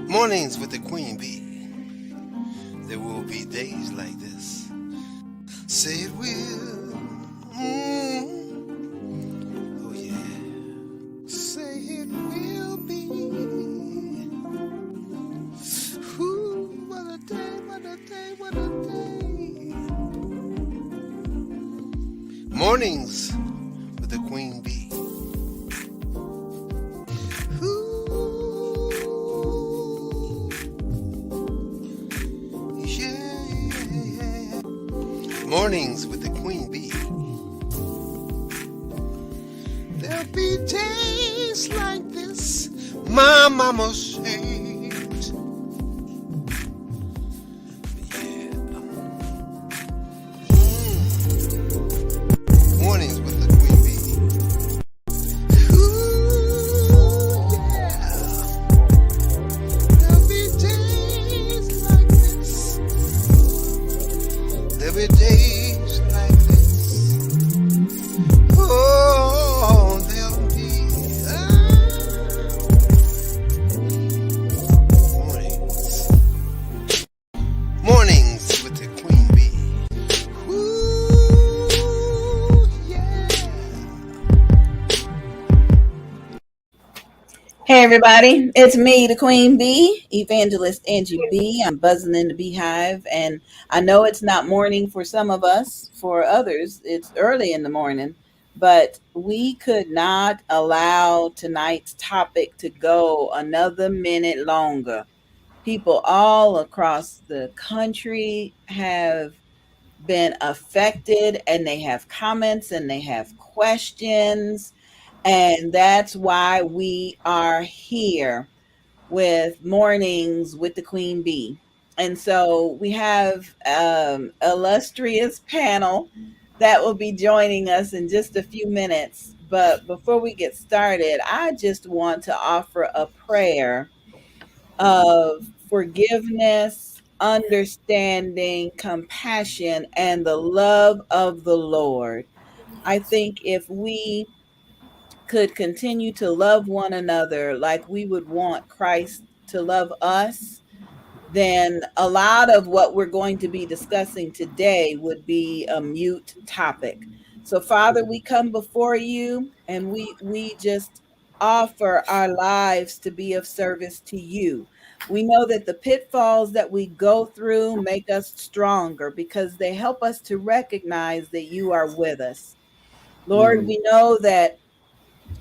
Mornings with the Queen Bee. There will be days like this. Say it will. Oh, yeah. Say it will be. Ooh, what a day, what a day, what a day. Mornings with the Queen Bee. Ooh, yeah, yeah, yeah. Mornings with the Queen Bee. There'll be days like this, my mama says. Yeah. Mornings with the Queen Bee. Ooh, yeah. There'll be days like this. There'll be days like this. Oh, there'll be mornings. Mornings with the Queen Bee. Ooh, yeah. Hey everybody, it's me, the Queen Bee, Evangelist Angie B. I'm buzzing in the beehive, and I know it's not morning for some of us. For others, it's early in the morning, but we could not allow tonight's topic to go another minute longer. People all across the country have been affected, and they have comments and they have questions, and that's why we are here with mornings with the Queen Bee. And so we have illustrious panel that will be joining us in just a few minutes. But before we get started, I just want to offer a prayer of forgiveness, understanding, compassion, and the love of the Lord. I think if we could continue to love one another like we would want Christ to love us, then a lot of what we're going to be discussing today would be a mute topic. So Father, we come before you and we just offer our lives to be of service to you. We know that the pitfalls that we go through make us stronger because they help us to recognize that you are with us. Lord, we know that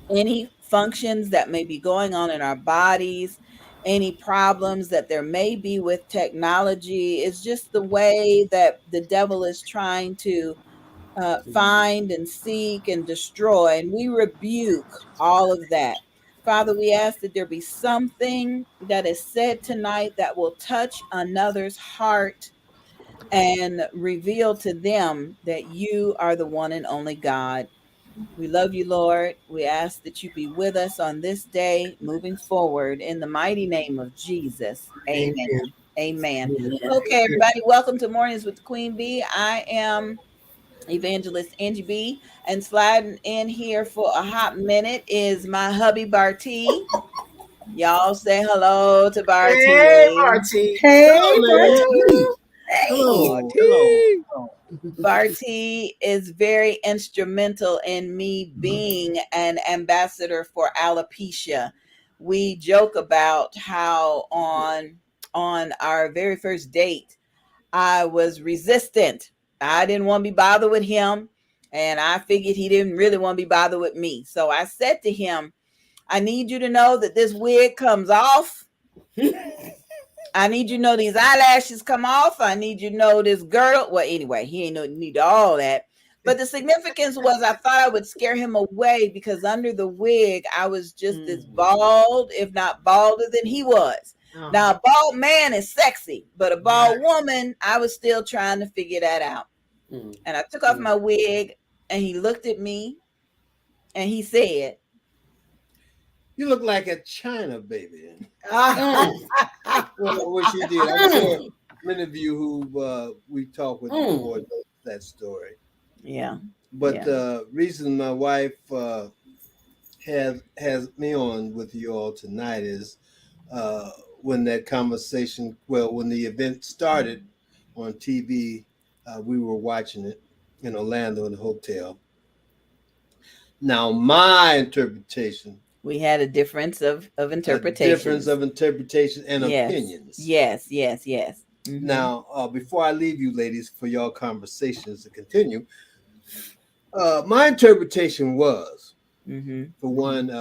any functions that may be going on in our bodies, any problems that there may be with technology. It's just the way that the devil is trying to find and seek and destroy. And we rebuke all of that. Father, we ask that there be something that is said tonight that will touch another's heart and reveal to them that you are the one and only God. We love you, Lord. We ask that you be with us on this day moving forward in the mighty name of Jesus. Amen. Amen. Okay, everybody, welcome to Mornings with the Queen Bee. I am Evangelist Angie B. And sliding in here for a hot minute is my hubby Barty. Y'all say hello to Hey, Barty. Marty. Hey, Hello, lady. Barty. Hey. Hello. Hello. Barty is very instrumental in me being an ambassador for alopecia. We joke about how on our very first date, I was resistant. I didn't want to be bothered with him, and I figured he didn't really want to be bothered with me. So I said to him, I need you to know that this wig comes off. I need you to know these eyelashes come off. I need you to know this girdle. Well, anyway, he ain't no need all that. But the significance was I thought I would scare him away because under the wig, I was just as bald, if not balder than he was. Now, a bald man is sexy, but a bald woman, I was still trying to figure that out. And I took off my wig and he looked at me and he said, You look like a China baby. Well, what you did, I'm sure many of you who we talked with before know that story. yeah. But the reason my wife has me on with you all tonight is when that conversation. Well, when the event started on TV, we were watching it in Orlando in the hotel. Now, my interpretation. We had a difference of interpretations. A difference of interpretation and yes. opinions. Yes. Mm-hmm. Now, before I leave you, ladies, for your conversations to continue, my interpretation was, for one,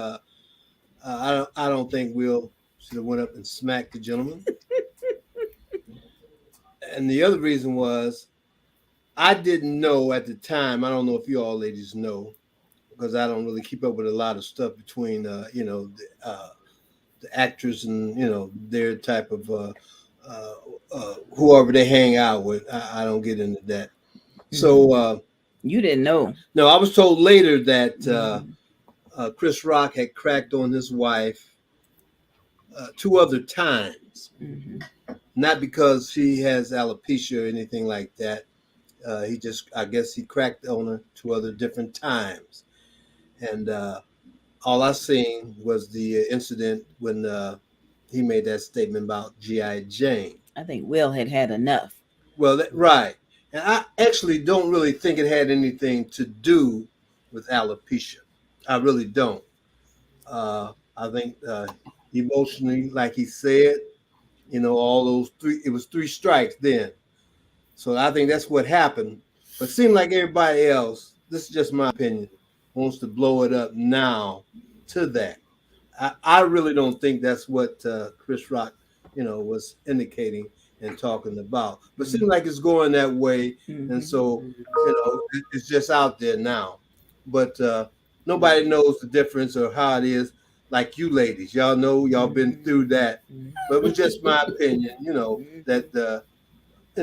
I don't think Will should have went up and smacked the gentleman. And the other reason was, I didn't know at the time. I don't know if you all ladies know, because I don't really keep up with a lot of stuff between, the actors and their type of whoever they hang out with. I don't get into that. So you didn't know? No, I was told later that Chris Rock had cracked on his wife 2 other times. Not because she has alopecia or anything like that. I guess he cracked on her 2 other different times. And all I seen was the incident when he made that statement about G.I. Jane. I think Will had enough. Well, right. And I actually don't really think it had anything to do with alopecia. I really don't. I think emotionally, like he said, all those 3, it was 3 strikes then. So I think that's what happened. But it seemed like everybody else, this is just my opinion, wants to blow it up now to that. I really don't think that's what Chris Rock, was indicating and talking about. But it seems like it's going that way. And so, it's just out there now. But nobody knows the difference or how it is like you ladies. Y'all know, y'all been through that. But it was just my opinion, that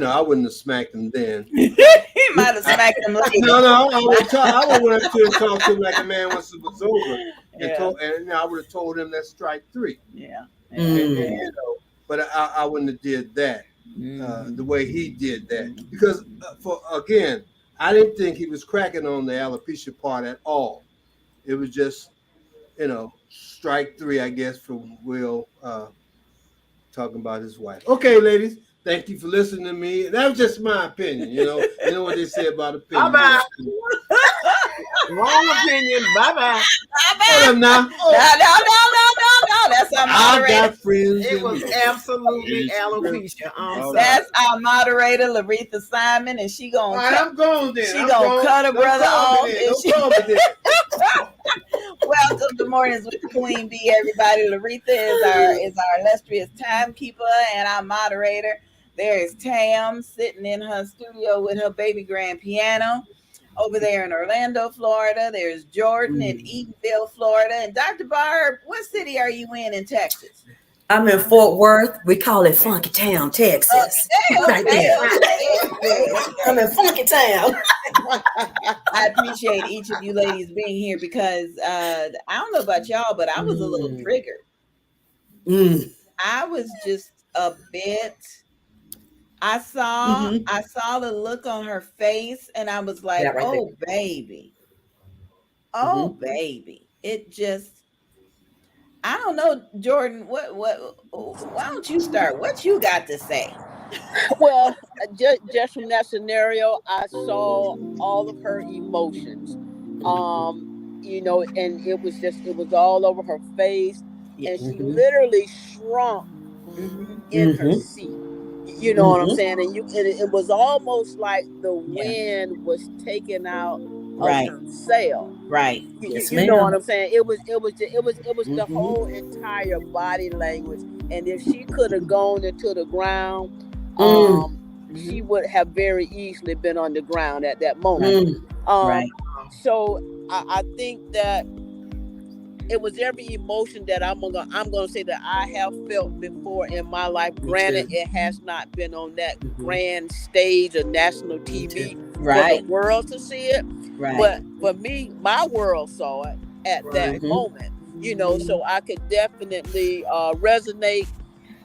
I wouldn't have smacked him then. He might have smacked him later. No, I would have to talk to him like a man once it was over. And I would have told him that's strike 3. Yeah. But I wouldn't have did that the way he did that. Because, again, I didn't think he was cracking on the alopecia part at all. It was just, strike 3, I guess, from Will talking about his wife. Okay, ladies. Thank you for listening to me. That was just my opinion, You know what they say about opinion. Bye-bye. Wrong opinion. Bye-bye. Hold up now. No. That's our moderator. I got friends. It was absolutely alopecia. That's our moderator, Loretha Simon, and she gonna I'm going then. She gonna cut her brother off. Welcome to Mornings with the Queen Bee, everybody. Loretha is our illustrious timekeeper and our moderator. There is Tam sitting in her studio with her baby grand piano. Over there in Orlando, Florida, there's Jordan in Eatonville, Florida. And Dr. Barb, what city are you in Texas? I'm in Fort Worth. We call it Funky Town, Texas. Right there. I'm in Funky Town. I appreciate each of you ladies being here because I don't know about y'all, but I was a little triggered. I was just a bit... I saw the look on her face and I was like, baby. Baby. It just, I don't know, Jordan, why don't you start? What you got to say? Well, just from that scenario, I saw all of her emotions, and it was all over her face, and she literally shrunk in her seat. You know what I'm saying? And it was almost like the wind was taken out of her sail. Right. You know what I'm saying? It was the whole entire body language. And if she could have gone into the ground, she would have very easily been on the ground at that moment. So I think that it was every emotion that I'm gonna say that I have felt before in my life. Granted, it has not been on that grand stage of national TV for the world to see it. But for me, my world saw it at that moment. So I could definitely resonate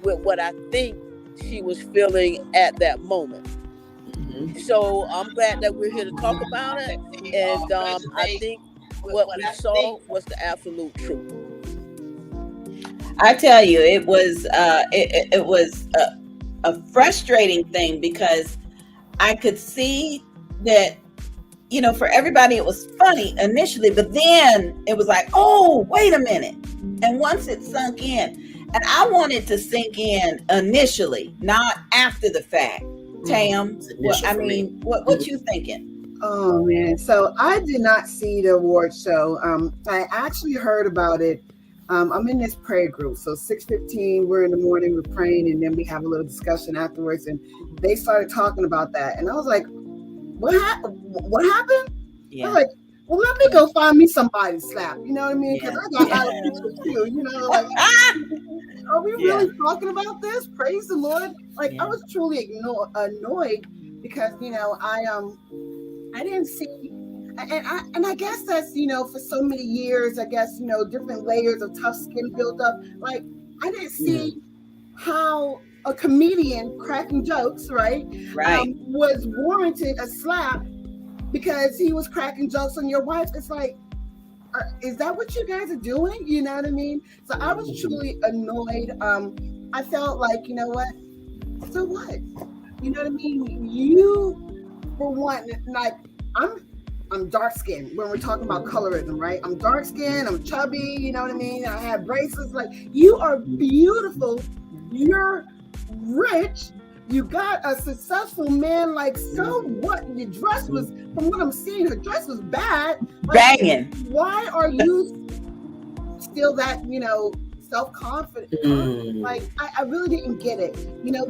with what I think she was feeling at that moment. So I'm glad that we're here to talk about it, and I think what we saw was the absolute truth. I tell you, it was a frustrating thing because I could see that, for everybody it was funny initially, but then it was like, oh, wait a minute. And once it sunk in, and I wanted to sink in initially, not after the fact. Tam, what you thinking? Oh man, so I did not see the award show. I actually heard about it. I'm in this prayer group, so 6:15 we're in the morning, we're praying, and then we have a little discussion afterwards. And they started talking about that, and I was like, "What happened?" Yeah. I was like, "Well, let me go find me somebody to slap." You know what I mean? Because I got alopecia too. Like, are we really talking about this? Praise the Lord! Like, I was truly annoyed because I didn't see. And I guess that's, for so many years, I guess, different layers of tough skin built up. Like, I didn't see how a comedian cracking jokes, right. Was warranted a slap because he was cracking jokes on your wife. It's like, is that what you guys are doing? You know what I mean? So I was truly annoyed. I felt like, you know what? So what? You know what I mean? You, for one, like, I'm dark skinned when we're talking about colorism, right? I'm dark skinned, I'm chubby, you know what I mean? I have braces. Like, you are beautiful, you're rich, you got a successful man. Like, so what? Your dress was, from what I'm seeing, her dress was bad. Like, banging. Why are you still that, self-confident? Like, I really didn't get it,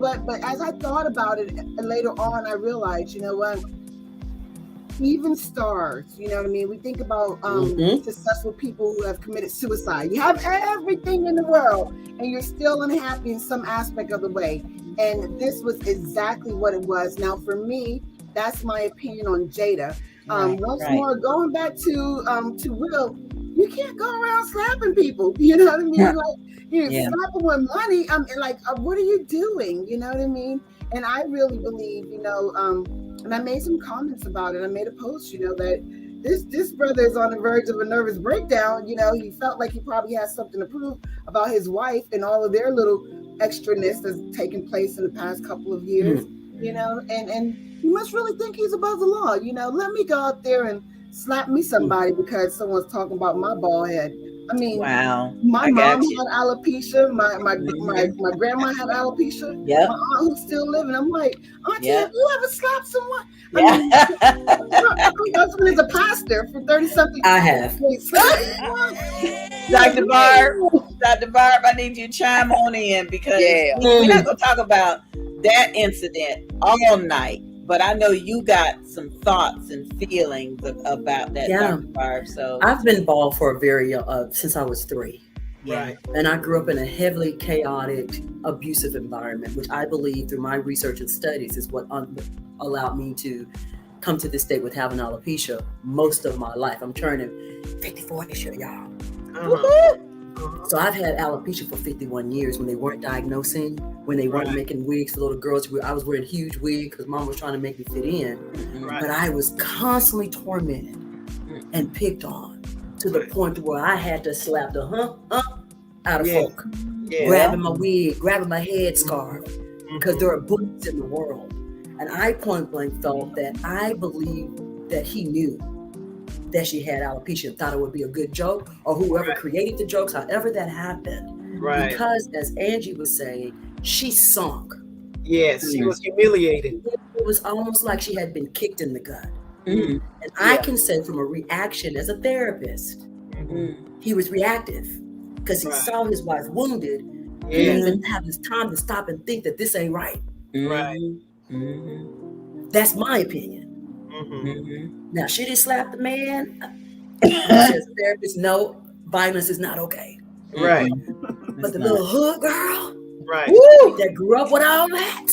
but as I thought about it later on, I realized, you know what? Even stars, you know what I mean? We think about successful people who have committed suicide. You have everything in the world and you're still unhappy in some aspect of the way. And this was exactly what it was. Now, for me, that's my opinion on Jada. Once more, going back to Will, you can't go around slapping people. You know what I mean? Yeah. Like, you slap them with money. Like, what are you doing? You know what I mean? And I really believe, and I made some comments about it. I made a post, that this brother is on the verge of a nervous breakdown. He felt like he probably has something to prove about his wife and all of their little extraness that's taken place in the past couple of years, and he must really think he's above the law. Let me go out there and slap me somebody because someone's talking about my bald head. I mean, wow. My mom had alopecia. My grandma had alopecia. Yep. My aunt who's still living. I'm like, Auntie, have you ever slapped someone? My husband is a pastor for 30-something. I have. Dr. Barb, I need you to chime on in because we're not going to talk about that incident all night. But I know you got some thoughts and feelings about that, Dr. Barb. So I've been bald for since I was 3. Right. And I grew up in a heavily chaotic, abusive environment, which I believe through my research and studies is what allowed me to come to this state with having alopecia most of my life. I'm turning 54 this year, y'all. So I've had alopecia for 51 years when they weren't diagnosing, when they weren't making wigs for little girls. I was wearing huge wigs because mom was trying to make me fit in. But I was constantly tormented and picked on to the point where I had to slap the out of folk. Grabbing my wig, grabbing my headscarf, because there are bullies in the world. And I point blank felt that I believed that he knew that she had alopecia and thought it would be a good joke, or whoever created the jokes, however that happened. Because as Angie was saying, she sunk. Yes, she was humiliated. It was almost like she had been kicked in the gut. And I can say from a reaction as a therapist, he was reactive because he saw his wife wounded. He didn't even have this time to stop and think that this ain't right. That's my opinion. Now, should he slap the man? As a therapist, no, violence is not okay. But the little hood girl, that grew up with all that,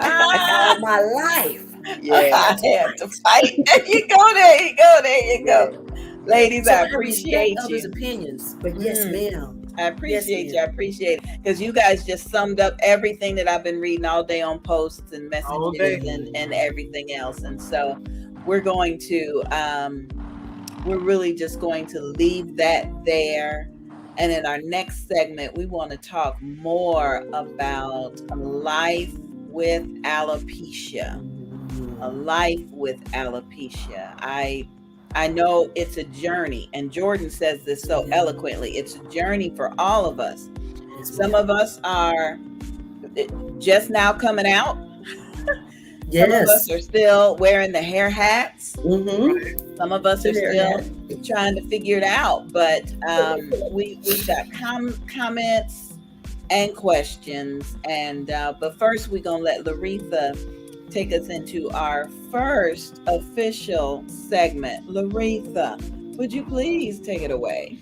all my life, I had to fight. There you go. Ladies, so I appreciate others' opinions, but yes, ma'am. I appreciate you. I appreciate it because you guys just summed up everything that I've been reading all day on posts and messages and everything else. And so we're going to we're really just going to leave that there. And in our next segment, we want to talk more about life with alopecia. A life with alopecia. I know it's a journey, and Jordan says this so eloquently. It's a journey for all of us. Some of us are just now coming out. Some of us are still wearing the hair hats. Some of us are still trying to figure it out. But we've got comments and questions. And but first, we're gonna let Loretha take us into our first official segment. Loretha, would you please take it away?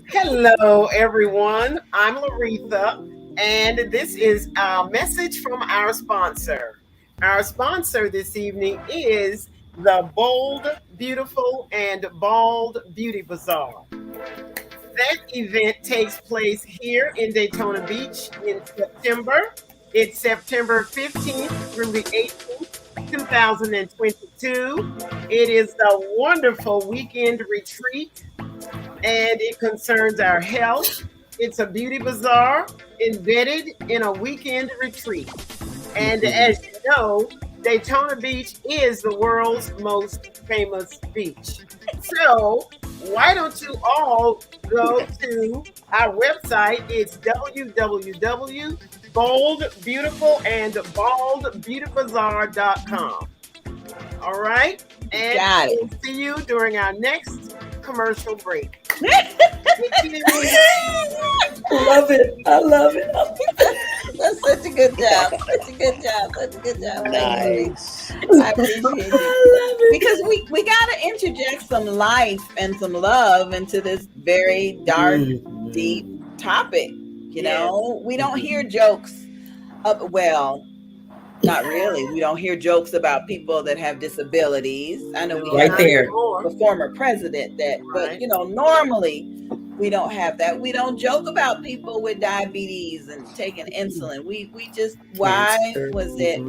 Hello, everyone. I'm Loretha, and this is our message from our sponsor. Our sponsor this evening is the Bold, Beautiful, and Bald Beauty Bazaar. That event takes place here in Daytona Beach in September. It's September 15th through the 18th, 2022. It is a wonderful weekend retreat, and it concerns our health. It's a beauty bazaar embedded in a weekend retreat. And as you know, Daytona Beach is the world's most famous beach. So why don't you all go to our website? It's www.boldbeautifulandbaldbeautybazaar.com. All right? And we'll see you during our next commercial break. Love it. I love it. That's such a good job. Such a good job. Such a good job. Nice. I appreciate it. Because we got to interject some life and some love into this very dark, deep topic. You know, we don't hear jokes of, well, not really. We don't hear jokes about people that have disabilities. I know we have the former president that, but you know, normally we don't have that. We don't joke about people with diabetes and taking insulin. We just, why was it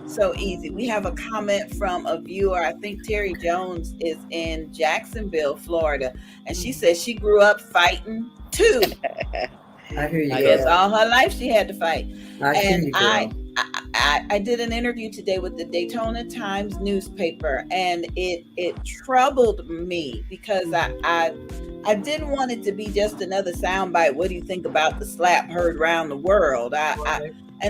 so easy? We have a comment from a viewer. I think Terry Jones is in Jacksonville, Florida, and she says she grew up fighting too. I hear you. I guess all her life she had to fight. I did an interview today with the Daytona Times newspaper, and it troubled me because I didn't want it to be just another soundbite. What do you think about the slap heard around the world?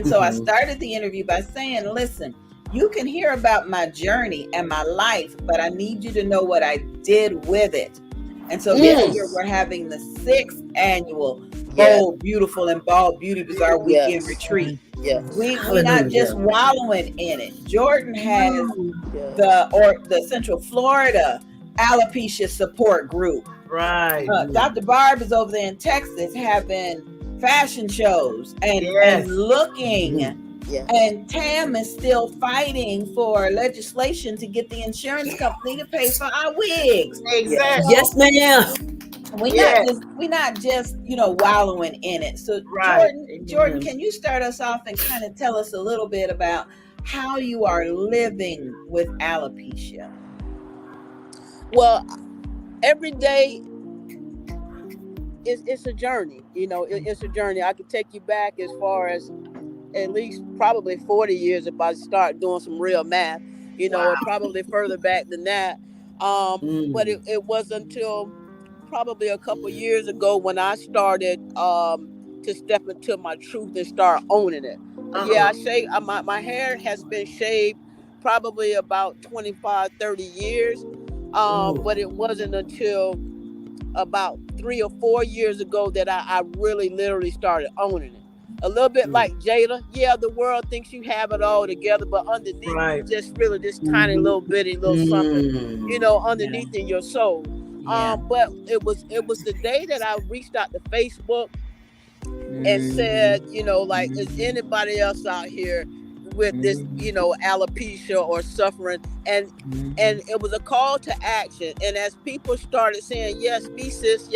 So I started the interview by saying, listen, you can hear about my journey and my life, but I need you to know what I did with it. And so this year we're having the 6th annual Bold, Beautiful, and Bald Beauty Bazaar weekend retreat. We're not just wallowing in it. Jordan has the Central Florida Alopecia Support Group. Right. Dr. Barb is over there in Texas having fashion shows and looking. And Tam is still fighting for legislation to get the insurance company to pay for our wigs. Exactly. Yes, ma'am. We're not just wallowing in it. So Jordan, can you start us off and kind of tell us a little bit about how you are living with alopecia? Well, every day it's a journey. It's a journey. I could take you back as far as at least probably 40 years if I start doing some real math, or probably further back than that. But it wasn't until probably a couple years ago when I started to step into my truth and start owning it. I shave. My hair has been shaved probably about 25, 30 years. But it wasn't until about 3 or 4 years ago that I really literally started owning it. A little bit like Jada. Yeah, the world thinks you have it all together, but underneath just really this tiny little bitty little something, underneath in your soul. But it was the day that I reached out to Facebook and said, is anybody else out here with this, alopecia or suffering? And it was a call to action. And as people started saying, yes, me sis,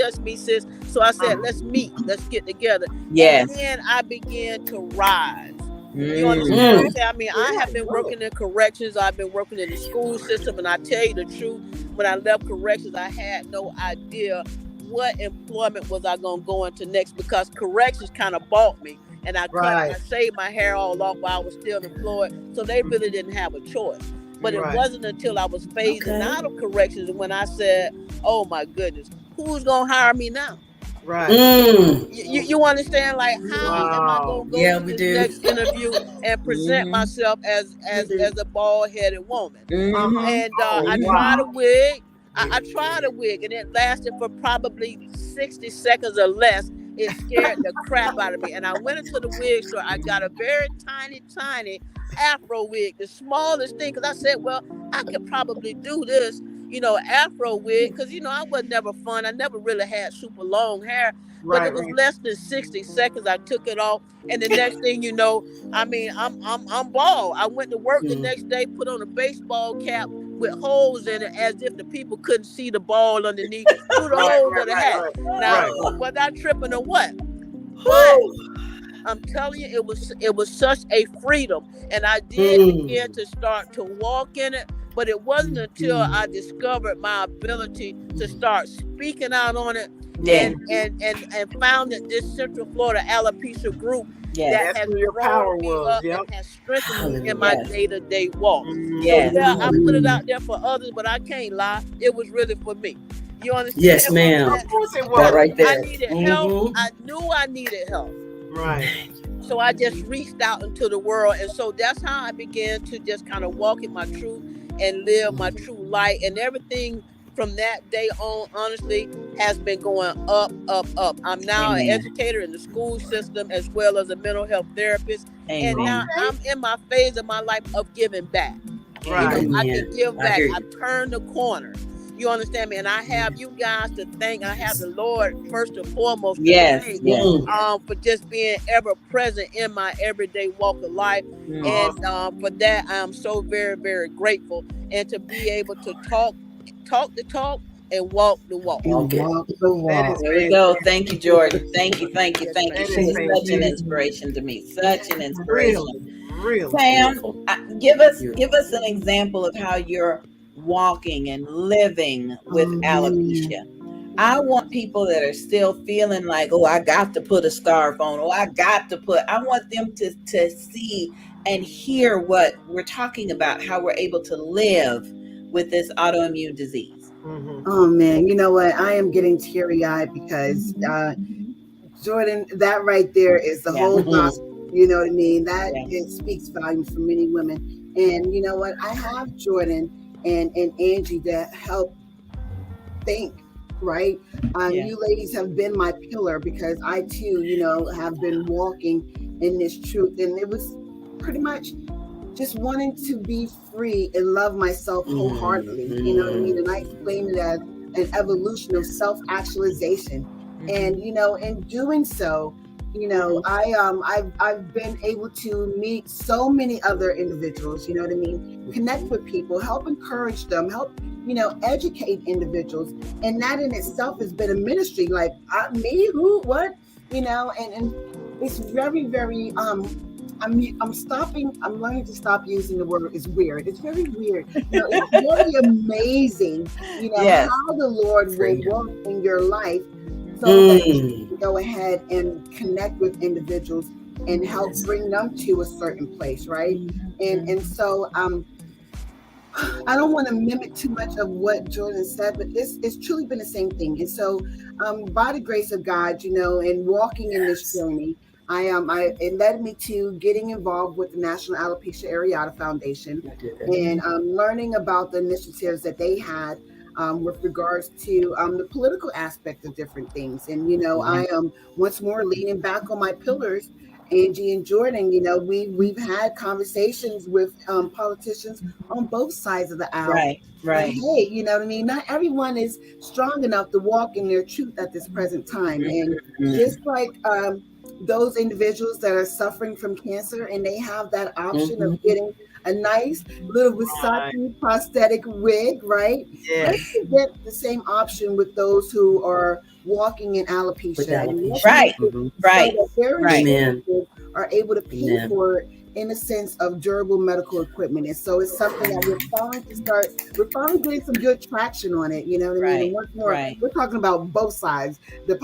so I said, let's meet, let's get together. And then I began to rise. You understand what I'm Mm. saying? I mean, I have been working in corrections. I've been working in the school system, and I tell you the truth, when I left corrections, I had no idea what employment was I gonna go into next, because corrections kind of bought me, and Right. I shaved my hair all off while I was still employed, so they really didn't have a choice. But it Right. wasn't until I was phasing Okay. out of corrections when I said, "Oh my goodness, who's gonna hire me now?" Right. Mm. You understand, like, how am I Wow. gonna go Yeah, to we this do. next interview and present Mm-hmm. myself as We do. a bald headed woman? Mm-hmm. And Oh, I Mm-hmm. tried a wow. wig. I tried a wig, and it lasted for probably 60 seconds or less. It scared the crap out of me. And I went into the wig store. I got a very tiny, tiny afro wig, the smallest thing, because I said, well, I could probably do this, afro wig, because, I was never fun. I never really had super long hair, but Right. it was Right. less than 60 seconds. I took it off, and the next thing you know, I mean, I'm bald. I went to work the next day, put on a baseball cap with holes in it, as if the people couldn't see the ball underneath through the Right. holes Right. of the Right. hat. Right. Now, Right. was I tripping or what? But I'm telling you, it was such a freedom, and I did begin to start to walk in it. But it wasn't until I discovered my ability to start speaking out on it, Yeah. and founded this Central Florida Alopecia group Yes. that That's has where your grown power me was. up Yep. and has strengthened me in my Hallelujah. Yes. day-to-day walk. So Yes. yeah, I put it Mm. out there for others, but I can't lie. It was really for me. You understand Yes, what I'm ma'am. Of saying? course it That I, was. right I there. needed help. Mm-hmm. I knew I needed help. Right. So I just reached out into the world. And so that's how I began to just kind of walk in my truth and live my true light. And everything from that day on, honestly, has been going up, up, up. I'm now an Amen. educator in the school system as well as a mental health therapist. And now Amen. I'm in my phase of my life of giving back. Right. I can Amen. give I back. hear I've you. turned the corner. You understand me? And I have you guys to thank. I have the Lord first and foremost to Yes. thank, Yes. Mm. for just being ever present in my everyday walk of life. Mm. And Awesome. for that, I'm so very, very grateful. And to be able to talk the talk and walk the walk. Walk And it. walk the That walk. is There we go. fantastic. Thank you, Jordan. Thank you. Thank you. Yes, Thank you. ma'am. That is She's such an fantastic. inspiration to me. Such an inspiration. Really. Really. Pam, Beautiful. give us Beautiful. an example of how you're walking and living with Oh man. alopecia. I want people that are still feeling like, oh, I got to put a scarf on. Oh, I got to put. I want them to see and hear what we're talking about, how we're able to live with this autoimmune disease. Mm-hmm. Oh man. You know what? I am getting teary eyed because Jordan, that right there is the Yeah. whole Mm-hmm. gospel. You know what I mean? That Yeah. it speaks volumes for many women. And you know what? I have Jordan and Angie to help think, right? Yeah. You ladies have been my pillar because I too, have been walking in this truth. And it was pretty much just wanting to be free and love myself wholeheartedly. You know what I mean? And I explain it as an evolution of self-actualization. And in doing so, I've been able to meet so many other individuals, you know what I mean, connect with people, help encourage them, help educate individuals. And that in itself has been a ministry. Like me, who, what, and it's very, very I'm learning to stop using the word "is weird." It's very weird. It's very amazing, Yes. how the Lord will Freedom. work in your life so that you can go ahead and connect with individuals and help bring them to a certain place, right? And so I don't want to mimic too much of what Jordan said, but it's truly been the same thing. And so by the grace of God, and walking in this journey, it led me to getting involved with the National Alopecia Areata Foundation and learning about the initiatives that they had with regards to the political aspect of different things. And, I am once more leaning back on my pillars, Angie and Jordan. We've had conversations with politicians on both sides of the aisle. Right. Right. And hey, you know what I mean? Not everyone is strong enough to walk in their truth at this present time. And just like those individuals that are suffering from cancer and they have that option of getting a nice little Versace prosthetic wig, right? Yes. Let's get the same option with those who are walking in alopecia. With And alopecia. Right. so Right. that their Right. Amen. insurances are able to pay Amen. for in a sense of durable medical equipment. And so it's something that we're finally getting some good traction on it. You know what I mean? And once more, we're talking about both sides, the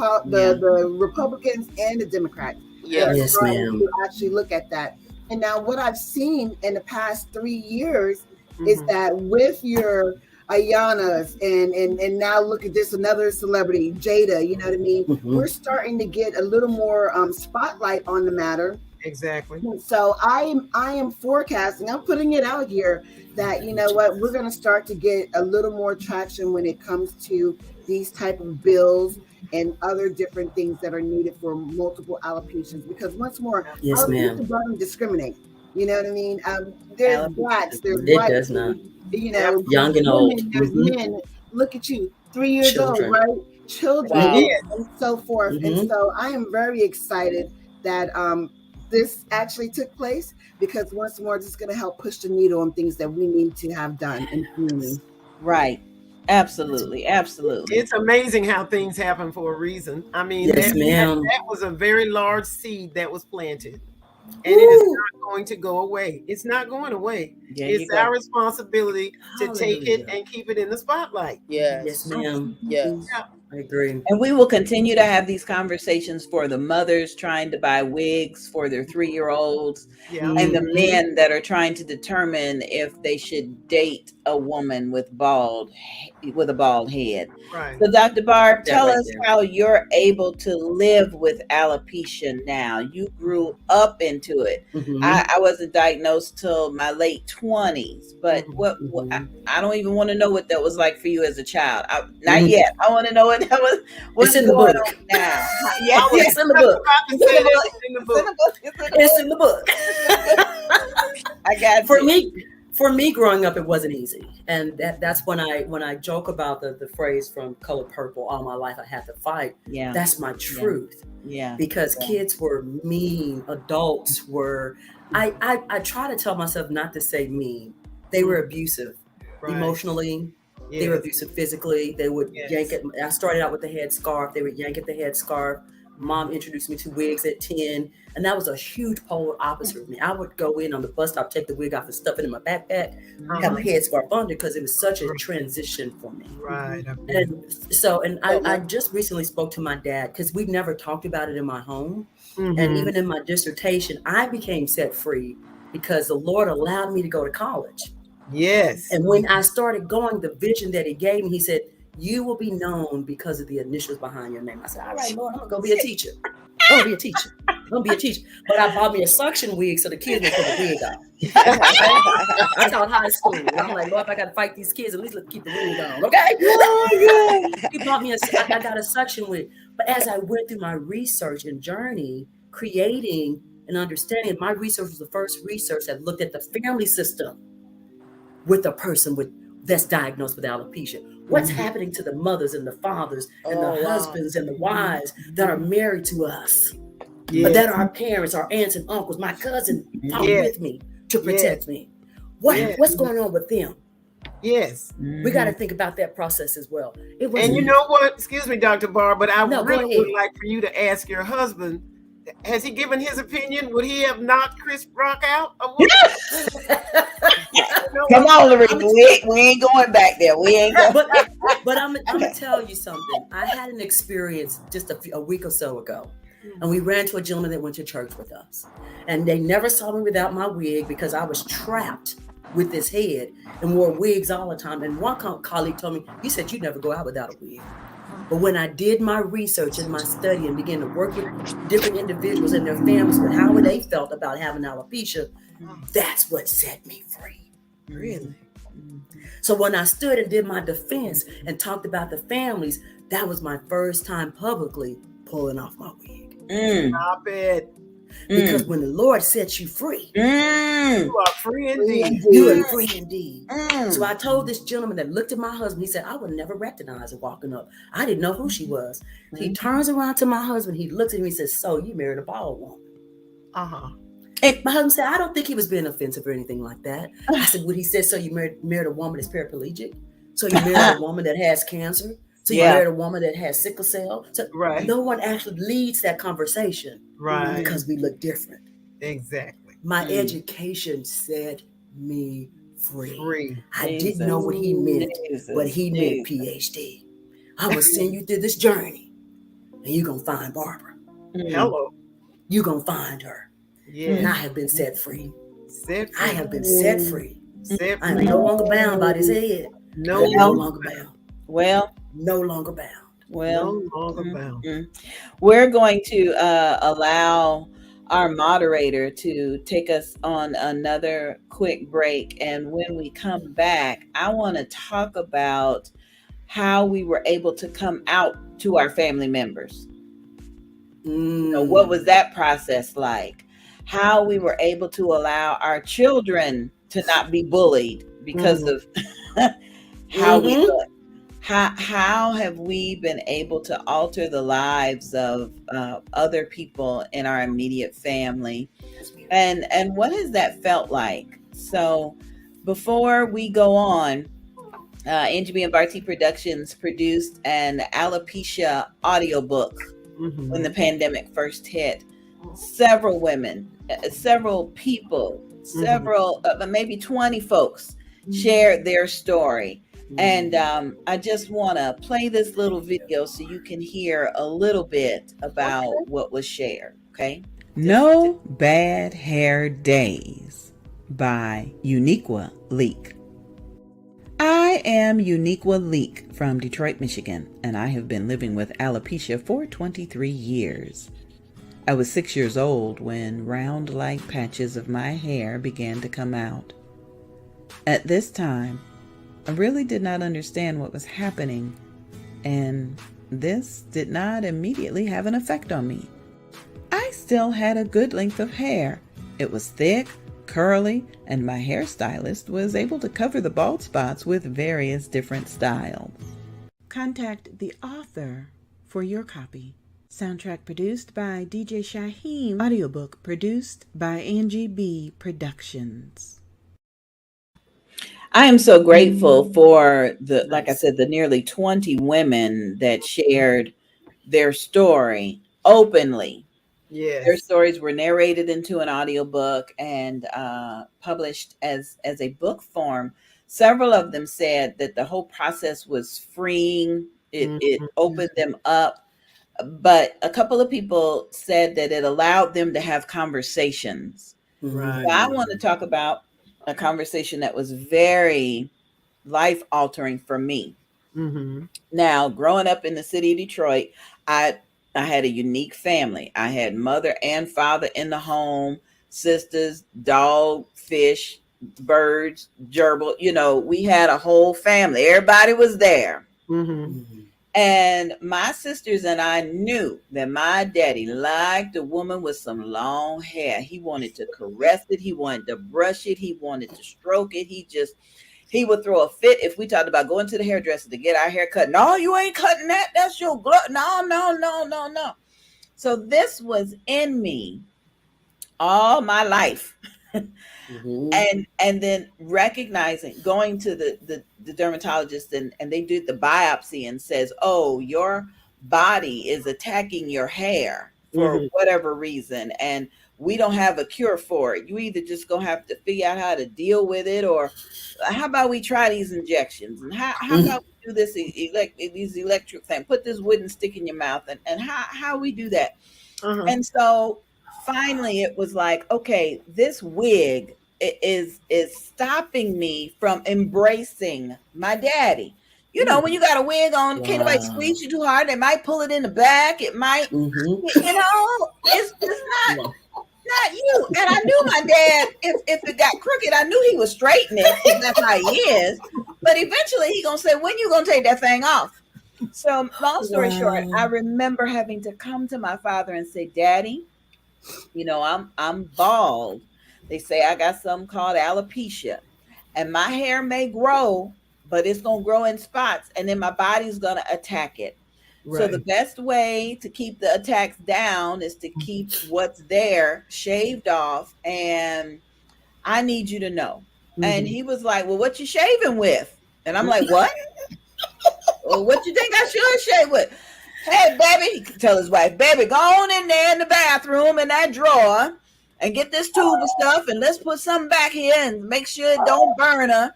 Republicans and the Democrats that are starting to actually look at that. And now what I've seen in the past 3 years is that with your Ayanas and now look at this, another celebrity, Jada, you know what I mean? We're starting to get a little more spotlight on the matter. Exactly. So I am forecasting, I'm putting it out here that, you know what, we're going to start to get a little more traction when it comes to these type of bills and other different things that are needed for multiple alopecias. Because once more, alopecia doesn't discriminate. You know what I mean? There's blacks, there's whites, you know, young and old. There's men. Look at you, 3 years old, right? Children, and so forth. And so I am very excited that this actually took place, because once more, this is going to help push the needle on things that we need to have done in community. Right. Absolutely. It's amazing how things happen for a reason. I mean, that was a very large seed that was planted. And it is not going to go away. It's not going away. It's our responsibility to take it and keep it in the spotlight. Yes, ma'am. Yes. I agree. And we will continue to have these conversations for the mothers trying to buy wigs for their 3-year-olds and the men that are trying to determine if they should date a woman with a bald head. Right. So Dr. Barb, tell us how you're able to live with alopecia now. You grew up into it. I wasn't diagnosed till my late 20s, but I don't even want to know what that was like for you as a child. Not yet. I want to know what that was. What's in the going book on now? It's in the book. It's in the book. I got For me, growing up, it wasn't easy, and that's when I joke about the phrase from Color Purple. All my life, I had to fight. Yeah, that's my truth. Yeah, because kids were mean. Adults were. I try to tell myself not to say mean. They were abusive, emotionally. Yes. They were abusive physically. They would yank it. I started out with the headscarf. They would yank at the headscarf. Mom introduced me to wigs at 10, and that was a huge polar opposite of me. I would go in on the bus stop, take the wig off and stuff it in my backpack, have my headscarf under, because it was such a transition for me. Right. And I just recently spoke to my dad, because we never talked about it in my home. And even in my dissertation, I became set free because the Lord allowed me to go to college. Yes. And when I started going, the vision that he gave me, he said, you will be known because of the initials behind your name. I said, all right, Lord, I'm going to go be a teacher. I'm going to be a teacher. But I bought me a suction wig so the kids would put the wig on. I taught high school. And I'm like, Lord, if I got to fight these kids, at least let's keep the wig on, okay? He bought me I got a suction wig. But as I went through my research and journey, creating and understanding, my research was the first research that looked at the family system with a person that's diagnosed with alopecia. What's happening to the mothers and the fathers and the husbands and the wives that are married to us, but that are our parents, our aunts and uncles, my cousin fought with me to protect me. What's going on with them? Yes. We got to think about that process as well. And you know what? Excuse me, Dr. Barr, but I really would like for you to ask your husband, has he given his opinion? Would he have knocked Chris Rock out? Come on, Loretha. We ain't going back there. We ain't going. But I'm gonna tell you something. I had an experience just a week or so ago, and we ran to a gentleman that went to church with us, and they never saw me without my wig because I was trapped with this head and wore wigs all the time. And one colleague told me, he said, you never go out without a wig. But when I did my research and my study and began to work with different individuals and their families with how they felt about having alopecia, that's what set me free. Really? So when I stood and did my defense and talked about the families, that was my first time publicly pulling off my wig. Stop it. Because when the Lord sets you free, you are free indeed. You are free indeed. So I told this gentleman that looked at my husband, he said, I would never recognize her walking up. I didn't know who she was. He turns around to my husband, he looks at me and says, so you married a bald woman. And my husband said, I don't think he was being offensive or anything like that. I said, what he said, so you married a woman that's paraplegic? So you married a woman that has cancer? So you married a woman that has sickle cell? So no one actually leads that conversation. Right. Because we look different. Exactly. My education set me free. Free. I didn't know what he meant, but Jesus, he meant Jesus. PhD. I'm going to send you through this journey, and you're going to find Barbara. Hello. You're going to find her. And Yes. I have been set free. Set I free. have been set free. Set I am free. no longer bound by this head. No, No longer bound. Well, No longer bound. well, no longer bound. we're going to allow our moderator to take us on another quick break. And when we come back, I want to talk about how we were able to come out to our family members. What was that process like? How we were able to allow our children to not be bullied because of how we look. How have we been able to alter the lives of other people in our immediate family, and what has that felt like? So before we go on, Angie B and Barty Productions produced an alopecia audiobook when the pandemic first hit. Several women, several people, several maybe 20 folks shared their story. And I just want to play this little video so you can hear a little bit about what was shared. Okay. No Bad Hair Days by Uniqua Leak. I am Uniqua Leak from Detroit, Michigan, and I have been living with alopecia for 23 years. I was 6 years old when round-like patches of my hair began to come out. At this time, I really did not understand what was happening, and this did not immediately have an effect on me. I still had a good length of hair. It was thick, curly, and my hairstylist was able to cover the bald spots with various different styles. Contact the author for your copy. Soundtrack produced by DJ Shaheem. Audiobook produced by Angie B Productions. I am so grateful for like I said, the nearly 20 women that shared their story openly. Yes. Their stories were narrated into an audiobook and published as a book form. Several of them said that the whole process was freeing. It opened them up. But a couple of people said that it allowed them to have conversations. Right. So I want to talk about a conversation that was very life altering for me. Now, growing up in the city of Detroit, I had a unique family. I had mother and father in the home, sisters, dog, fish, birds, gerbil. We had a whole family. Everybody was there. And my sisters and I knew that my daddy liked a woman with some long hair. He wanted to caress it. He wanted to brush it. He wanted to stroke it. He would throw a fit if we talked about going to the hairdresser to get our hair cut. No, you ain't cutting that. That's your glut. No. So this was in me all my life. And then recognizing, going to the dermatologist and they did the biopsy and says, oh, your body is attacking your hair for whatever reason, and we don't have a cure for it. You either just gonna have to figure out how to deal with it, or how about we try these injections, and how about we do this these electric thing, put this wooden stick in your mouth, and how we do that. And so finally it was like, okay, this wig is stopping me from embracing my daddy. When you got a wig on, can't nobody squeeze you too hard. They might pull it in the back. It might, it's not you. And I knew my dad, if it got crooked, I knew he would straighten it, because that's how he is. But eventually he gonna say, when you gonna take that thing off? So long story short, I remember having to come to my father and say, Daddy, I'm bald. They say I got something called alopecia, and my hair may grow, but it's going to grow in spots, and then my body's going to attack it. Right. So the best way to keep the attacks down is to keep what's there shaved off, and I need you to know. And he was like, well, what you shaving with? And I'm like, what? Well, what you think I should shave with? Hey, baby, he could tell his wife, baby, go on in there in the bathroom in that drawer and get this tube of stuff and let's put something back here and make sure it don't burn her.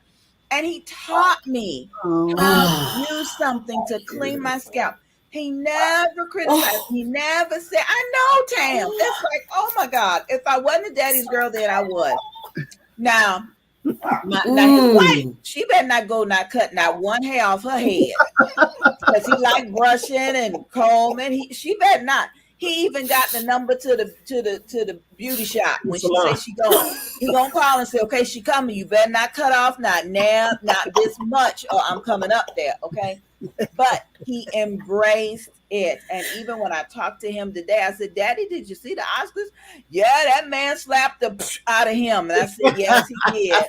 And he taught me how to use something to clean my scalp. He never criticized. He never said, I know, Tam. It's like, oh my God. If I wasn't a daddy's girl, then I was. Now his wife, she better not go cut not one hair off her head. Because he like brushing and combing. She better not. He even got the number to the beauty shop when she say she going. He gonna call and say, okay, she coming. You better not cut off, not now, not this much, or I'm coming up there. Okay. But he embraced it. And even when I talked to him today, I said, Daddy, did you see the Oscars? Yeah, that man slapped the out of him. And I said, yes, he did.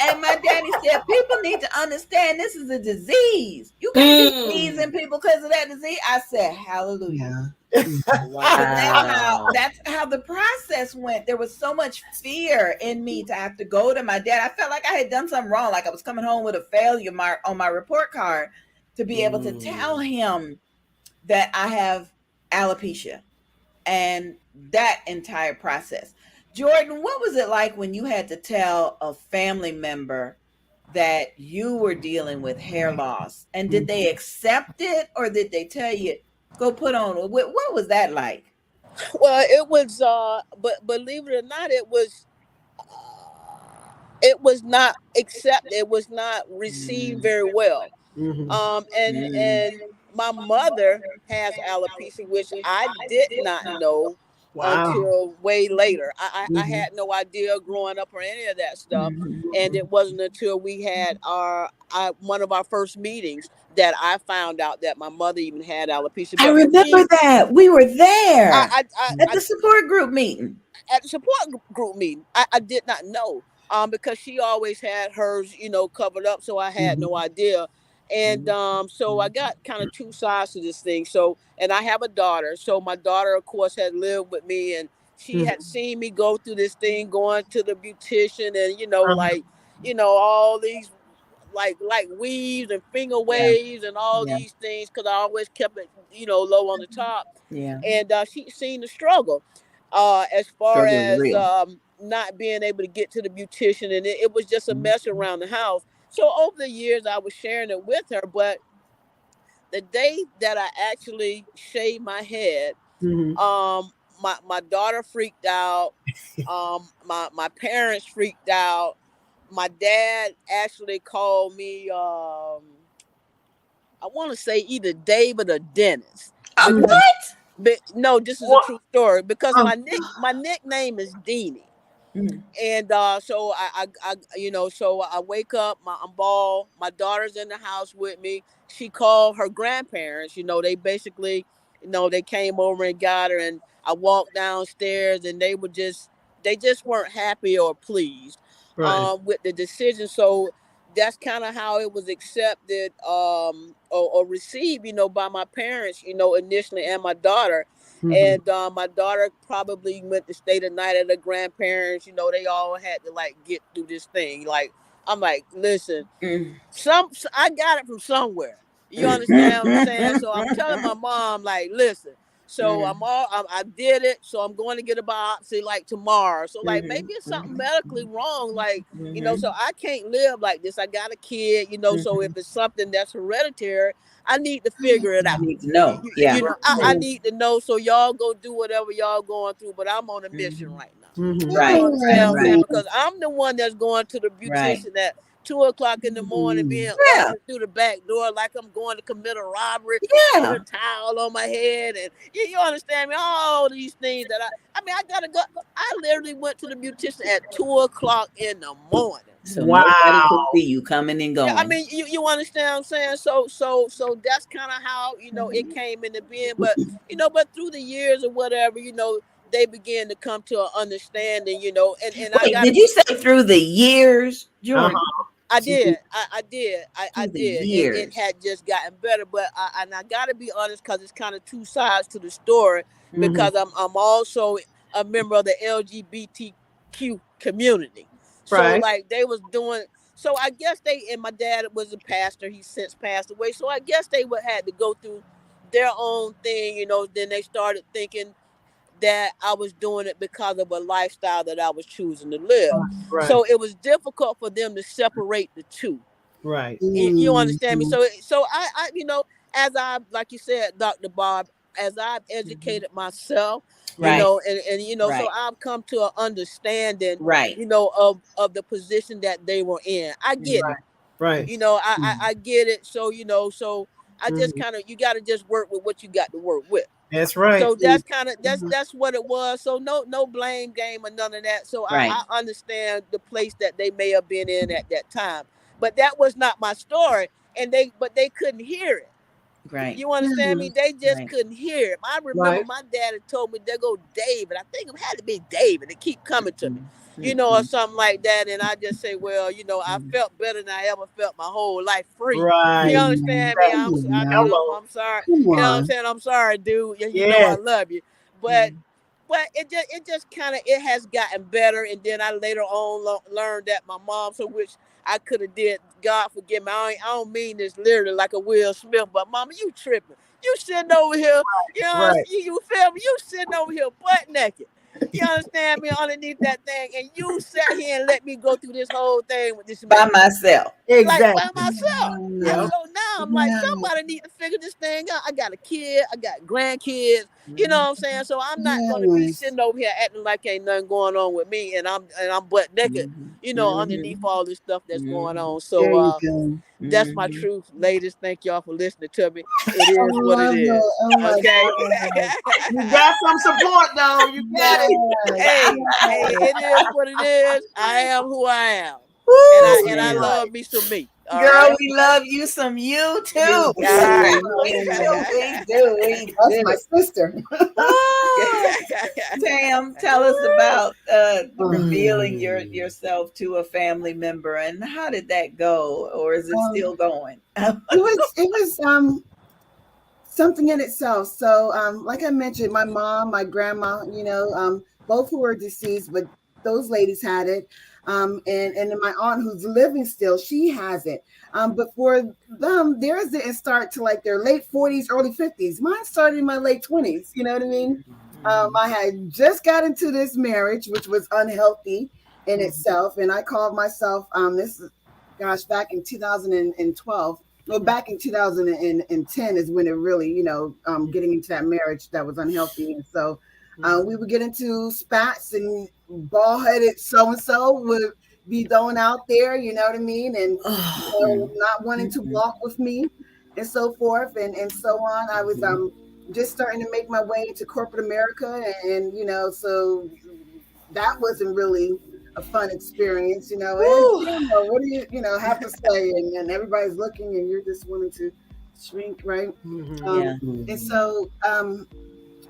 And my daddy said, people need to understand this is a disease. You can't be teasing people because of that disease. I said, hallelujah. Wow. That's how the process went. There was so much fear in me to have to go to my dad. I felt like I had done something wrong, like I was coming home with a failure mark on my report card, to be able to tell him that I have alopecia and that entire process. Jordan, what was it like when you had to tell a family member that you were dealing with hair loss? And did they accept it, or did they tell you, go put on? What was that like? Well, it was, but believe it or not, it was not accepted. It was not received very well. And my mother has alopecia, which I did not know until way later. I had no idea growing up or any of that stuff. And it wasn't until we had one of our first meetings that I found out that my mother even had alopecia. I remember that. We were there at the support group meeting. At the support group meeting, I did not know. Because she always had hers, covered up, so I had no idea. And so I got kind of two sides to this thing. So, and I have a daughter. So my daughter, of course, had lived with me, and she had seen me go through this thing, going to the beautician, and all these like weaves and finger waves and all these things, because I always kept it, low on the top. Yeah. And she seen the struggle, as far as not being able to get to the beautician, and it was just a mess around the house. So over the years, I was sharing it with her, but the day that I actually shaved my head, my daughter freaked out, my parents freaked out. My dad actually called me, I want to say either David or Dennis. What? But no, this is a true story, because my nickname is Deanie. And so I wake up, I'm bald, my daughter's in the house with me. She called her grandparents, they basically, they came over and got her, and I walked downstairs, and they just weren't happy or pleased with the decision. So that's kind of how it was accepted or received, by my parents, initially, and my daughter. And my daughter probably went to stay the night at her grandparents. They all had to get through this thing. I'm like, listen, I got it from somewhere. You understand what I'm saying? So I'm telling my mom, listen. So I did it. So I'm going to get a biopsy tomorrow. So maybe it's something medically wrong. So I can't live like this. I got a kid, so if it's something that's hereditary, I need to figure it out. I need to know. Yeah. I need to know. So y'all go do whatever y'all going through, but I'm on a mission right now. Right. Because I'm the one that's going to the beautician at 2:00 in the morning, being ushered through the back door like I'm going to commit a robbery. With a towel on my head, and you understand me? All these things that I gotta go. I literally went to the beautician at 2:00 in the morning. So nobody could see you coming and going. Yeah, you understand what I'm saying? So that's kind of how it came into being. But but through the years or whatever, they began to come to an understanding. And Wait, did you say through the years, Jordan? I did. I did. It had just gotten better, but I got to be honest, because it's kind of two sides to the story. Because I'm also a member of the LGBTQ community. So they was doing. So I guess and my dad was a pastor. He's since passed away. So I guess they would had to go through their own thing. Then they started thinking that I was doing it because of a lifestyle that I was choosing to live. Right. So it was difficult for them to separate the two. Right. You understand me? Mhm. So I as I, like you said, Dr. Bob, as I've educated myself, Right. so Right. I've come to an understanding, Right. of the position that they were in. I get it. Right. Right. I get it. So I just Mhm. kind of, you got to just work with what you got to work with. That's right. So that's kind of, Mhm. that's what it was. So no blame game or none of that. So Right. I understand the place that they may have been in at that time, but that was not my story, and they couldn't hear it. Right. You understand me? Mhm. They just Right. couldn't hear it. I remember Right. my dad had told me, there go David. I think it had to be David to keep coming to me, or Mm-mm. something like that. And I just say, well, I Mm-mm. felt better than I ever felt my whole life free. You Right. understand me? Exactly. No. I'm sorry. Come You know what I'm on. saying? I'm sorry, dude. You know I Yes. love you. But Mm. it just kind of, it has gotten better. And then I later on learned that my mom, so which I could have did, God forgive me, I don't mean this literally like a Will Smith, but mama, you tripping. You sitting over here, Right. you feel me? You sitting over here butt naked. You understand me, underneath that thing, and you sat here and let me go through this whole thing with this By man, myself. like by Exactly. myself. Yep. So now I'm like, Yeah. somebody need to figure this thing out. I got a kid, I got grandkids, you know Mhm. what I'm saying? So I'm not gonna be Yes. sitting over here acting like ain't nothing going on with me, and I'm butt naked, Mhm. Mhm. underneath all this stuff that's going Mhm. on. There So you go. that's my Mhm. truth, ladies. Thank y'all for listening to me. It I is what it love it. is. Oh my Okay. God. You got some support though. You got it. Yes. Hey, Yes. it is what it is. I am who I am. And Woo! I Man. love me some me. All Girl, right. we love you some you Yes, too. All right. We Yes. do, we do, we That's my do. sister. Oh, Tam, tell us about revealing Um, yourself to a family member, and how did that go, or is it um, still going? it was something in itself. So, like I mentioned, my mom, my grandma, both who are deceased, but those ladies had it. And then my aunt who's living still, she has it. But for them, theirs didn't start to like their late 40s, early 50s. Mine started in my late 20s. You know what I mean? Mhm. I had just got into this marriage, which was unhealthy in Mhm. itself. And I called myself, this is, gosh, back in 2012. Well, back in 2010 is when it really, getting into that marriage that was unhealthy. And so we would get into spats, and ball headed so and so would be thrown out there, you know what I mean? And, Oh. not wanting to Mhm. walk with me and so forth and so on. I was Mhm. just starting to make my way into corporate America. And, so that wasn't really a fun experience, and Woo. what do you have to say? And everybody's looking and you're just wanting to shrink, right? Mhm. Um, Yeah. and so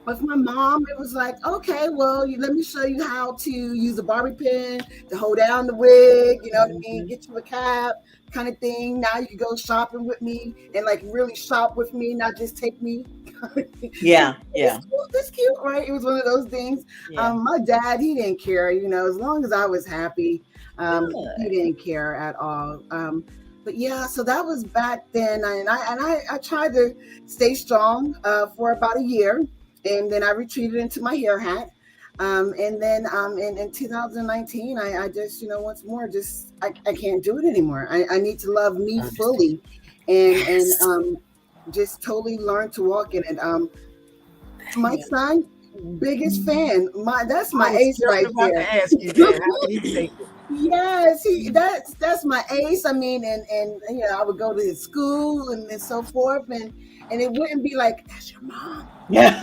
with my mom, it was like, okay, well, let me show you how to use a bobby pin to hold down the wig, you know what I mean? Mhm. Get you a cap kind of thing. Now you can go shopping with me and like really shop with me, not just take me. Yeah. Yeah. That's cute, right? It was one of those things. Yeah. My dad, he didn't care, as long as I was happy, he Good. didn't care at all. But yeah, so that was back then, and I tried to stay strong for about a year, and then I retreated into my hair hat. And then in 2019, I just, once more, just I can't do it anymore. I need to love me fully, and Yes. just totally learn to walk in it. My Yeah. son, biggest fan. That's I my was ace just right about there. to ask you that. How did he take it? Yes, that's my ace. I mean, and I would go to his school and so forth, and it wouldn't be like, that's your mom, yeah,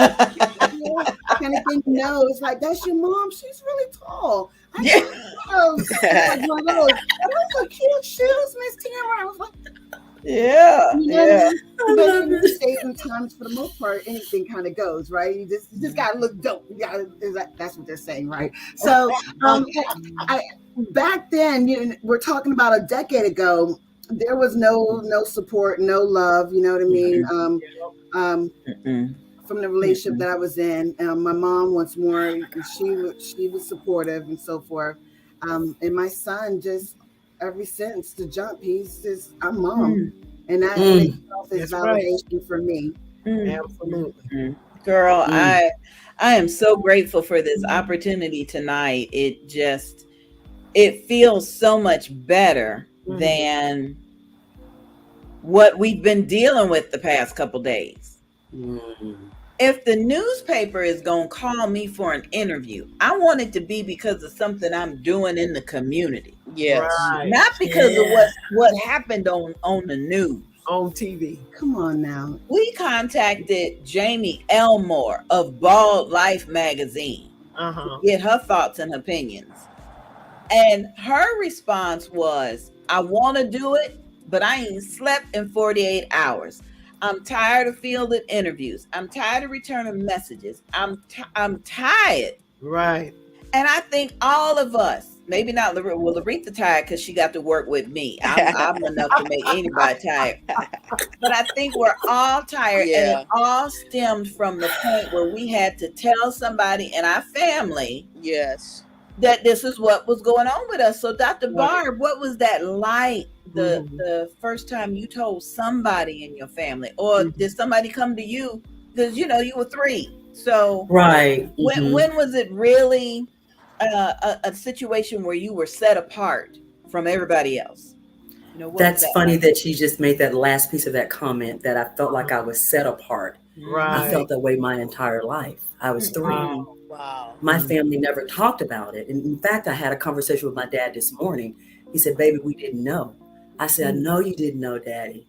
kind of thing. No, it's like, that's your mom. She's really tall. I Yeah. can't those. Like one of those. And those are cute shoes, Miss Tamara. I was like, Yeah. you know what I Yeah. mean? I But love in these it. days and times, for the most part, anything kind of goes, right? You just gotta look dope. You gotta, that's what they're saying, right? So, um, I back then, we're talking about a decade ago. There was no support, no love. You know what I mean? Mm-mm. Um, Mm-mm. from the relationship Mm-mm. that I was in, my mom once more, she was supportive and so forth. And my son just ever since the jump, he's just, I'm mom, Mm. and that in Mm. itself is That's right. validation for me. Mm. Absolutely. Mm. Girl, Mm. I am so grateful for this opportunity tonight. It feels so much better than what we've been dealing with the past couple days. Mm. If the newspaper is going to call me for an interview, I want it to be because of something I'm doing in the community. Yes. Right. Not because of what happened on the news. On TV. Come on now. We contacted Jamie Elmore of Bald Life magazine to get her thoughts and opinions. And her response was, I want to do it, but I ain't slept in 48 hours. I'm tired of fielding interviews. I'm tired of returning messages. I'm tired. Right. And I think all of us, maybe not Loretha, well, Loretha tired because she got to work with me. I'm enough to make anybody tired. But I think we're all tired, and it all stemmed from the point where we had to tell somebody in our family Yes. that this is what was going on with us. So, Dr. Barb, what was that like the first time you told somebody in your family, or did somebody come to you? Because you were 3. So Right. when was it really a situation where you were set apart from everybody else? That's funny that you just made that last piece of that comment, that I felt like I was set apart. Right. I felt that way my entire life. I was 3. Wow. My family never talked about it. And in fact, I had a conversation with my dad this morning. He said, baby, we didn't know. I said, I know you didn't know, Daddy,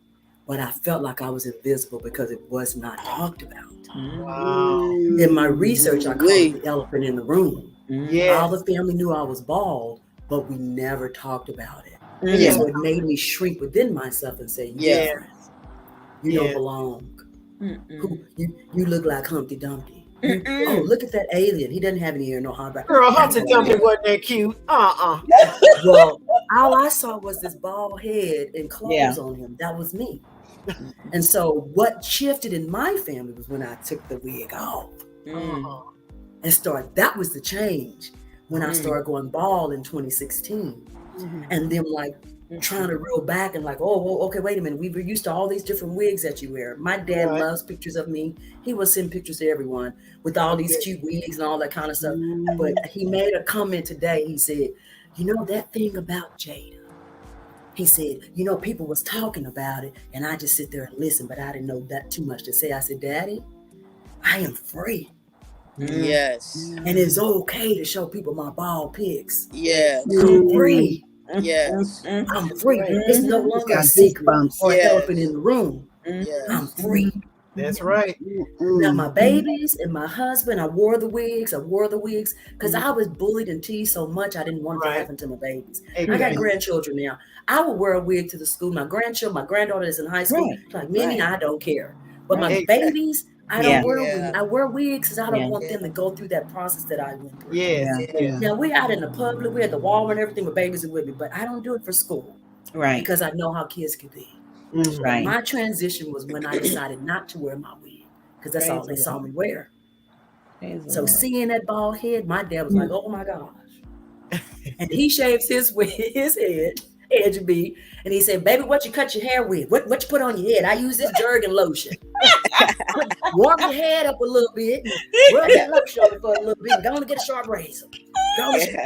but I felt like I was invisible because it was not talked about. Wow. In my research, I called it the elephant in the room. Yes. All the family knew I was bald, but we never talked about it. Yeah. So it made me shrink within myself and say, you don't belong. You look like Humpty Dumpty. Oh, look at that alien. He doesn't have any ear, no heart. Girl, Humpty Dumpty wasn't that cute. Well, all I saw was this bald head and clothes on him. That was me. And so what shifted in my family was when I took the wig off and that was the change when I started going bald in 2016. And them like trying to reel back and like, oh, okay, wait a minute. We were used to all these different wigs that you wear. My dad loves pictures of me. He will send pictures to everyone with all these cute wigs and all that kind of stuff. But he made a comment today. He said, that thing about Jada. He said, people was talking about it and I just sit there and listen, but I didn't know that too much to say. I said, Daddy, I am free. Yes. And it's okay to show people my bald pics. Yes. I'm free. Yes. I'm free. It's no longer a secret or elephant in the room. I'm free. That's right. Now my babies and my husband, I wore the wigs because I was bullied and teased so much I didn't want it to happen to my babies. I got grandchildren now. I would wear a wig to the school. My granddaughter is in high school. Like, Minnie, I don't care. But my babies, I don't wear wigs. I wear wigs because I don't want them to go through that process that I went through. Now we're out in the public, we're at the Walmart and everything, my babies are with me, but I don't do it for school. Right. Because I know how kids can be. Right. My transition was when I decided not to wear my wig because that's all they saw me wear. So seeing that bald head, my dad was like, oh my gosh. And he shaves his head, edge B, and he said, baby, what you cut your hair with? What you put on your head? I use this Jergen lotion. Warm your head up a little bit, rub that lotion on it for a little bit, go on and get a sharp razor. You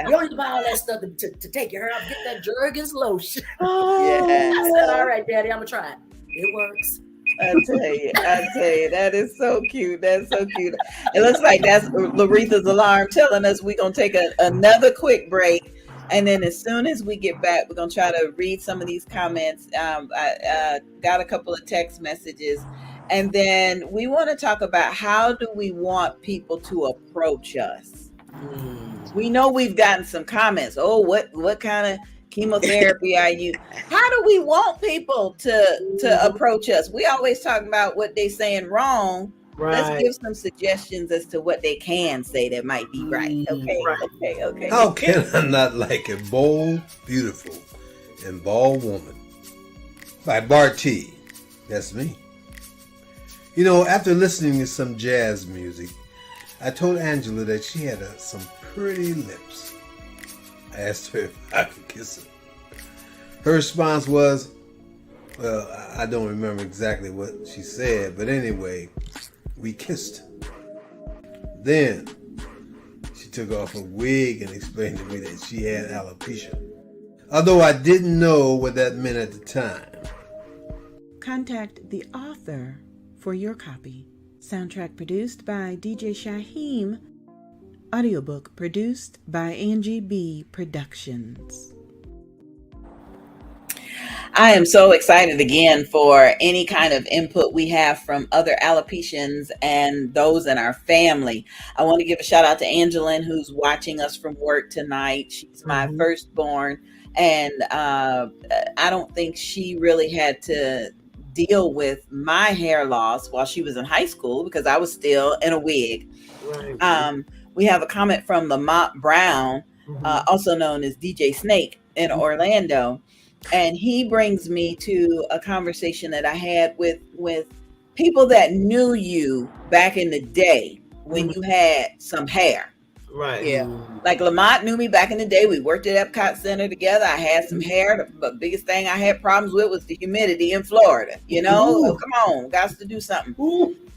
don't need to buy all that stuff to take your hair out. Get that Jergens lotion. I said, all right, Daddy, I'm gonna try it. It works. I tell you, that is so cute. That's so cute. It looks like that's Loretha's alarm telling us we're gonna take another quick break. And then as soon as we get back, we're going to try to read some of these comments. I got a couple of text messages. And then we want to talk about how do we want people to approach us? We know we've gotten some comments. Oh, what kind of chemotherapy are you? How do we want people to approach us? We always talk about what they're saying wrong. Let's give some suggestions as to what they can say that might be right. Okay. How can I not like a bold, beautiful, and bald woman? By Bart T. That's me. After listening to some jazz music, I told Angela that she had some pretty lips. I asked her if I could kiss her. Her response was, well, I don't remember exactly what she said, but anyway, we kissed. Then she took off her wig and explained to me that she had alopecia, although I didn't know what that meant at the time. Contact the author for your copy. Soundtrack produced by DJ Shaheem. Audiobook produced by Angie B. Productions. I am so excited again for any kind of input we have from other alopecians and those in our family. I want to give a shout out to Angeline, who's watching us from work tonight. She's my firstborn, and I don't think she really had to deal with my hair loss while she was in high school because I was still in a wig. Right. We have a comment from Lamont Brown, also known as DJ Snake in Orlando. And he brings me to a conversation that I had with people that knew you back in the day when you had some hair. Right. Yeah. Like Lamont knew me back in the day. We worked at Epcot Center together. I had some hair. The biggest thing I had problems with was the humidity in Florida. You know, oh, come on, got to do something.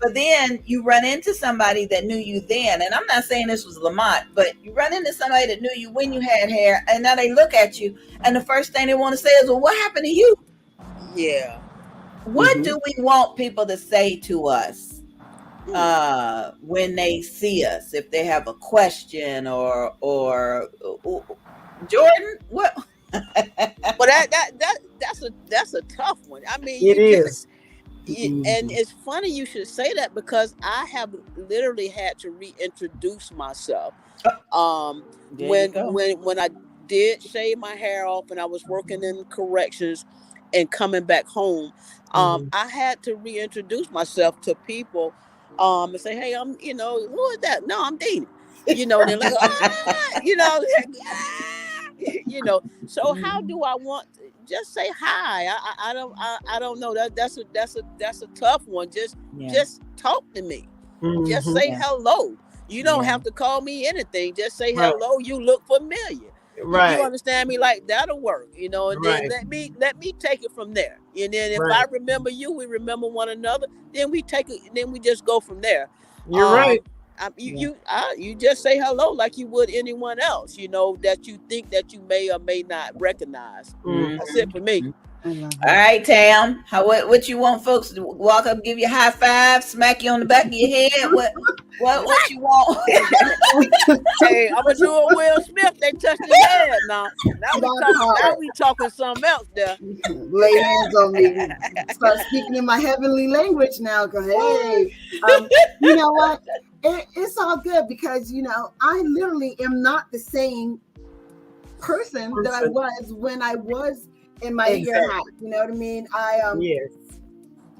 But then you run into somebody that knew you then. And I'm not saying this was Lamont, but you run into somebody that knew you when you had hair. And now they look at you. And the first thing they want to say is, well, what happened to you? Yeah. What do we want people to say to us when they see us, if they have a question or Jordan, what? Well, that's a tough one. I mean, It is. And it's funny you should say that because I have literally had to reintroduce myself. When I did shave my hair off and I was working in corrections and coming back home, I had to reintroduce myself to people and say, hey, I'm, who is that? No, I'm Dina. They're like, so how do I want to just say hi? I don't know. That's a tough one. Just talk to me. Just say hello. You don't have to call me anything. Just say hello. You look familiar. Right. You understand me? Like that'll work, and then let me take it from there. And then if I remember you, we remember one another, then we take it, then we just go from there. You're right. You just say hello like you would anyone else, that you think that you may or may not recognize. That's it for me. All right, Tam. What you want folks to walk up, give you a high five, smack you on the back of your head? What you want? Hey, I'm gonna do a Will Smith. They touched his head now. Now we talking something else there. Lay hands on me. Start speaking in my heavenly language now. Go hey, you know what? It's all good because I literally am not the same person that I was when I was in my hair hat. You know what I mean? Yes.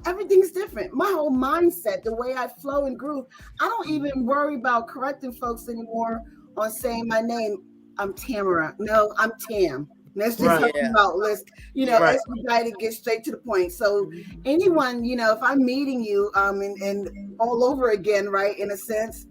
Everything's different. My whole mindset, the way I flow and groove, I don't even worry about correcting folks anymore on saying my name. I'm Tamara. No, I'm Tam. Let's just talk about let's try to get straight to the point. So anyone, if I'm meeting you and all over again, right, in a sense,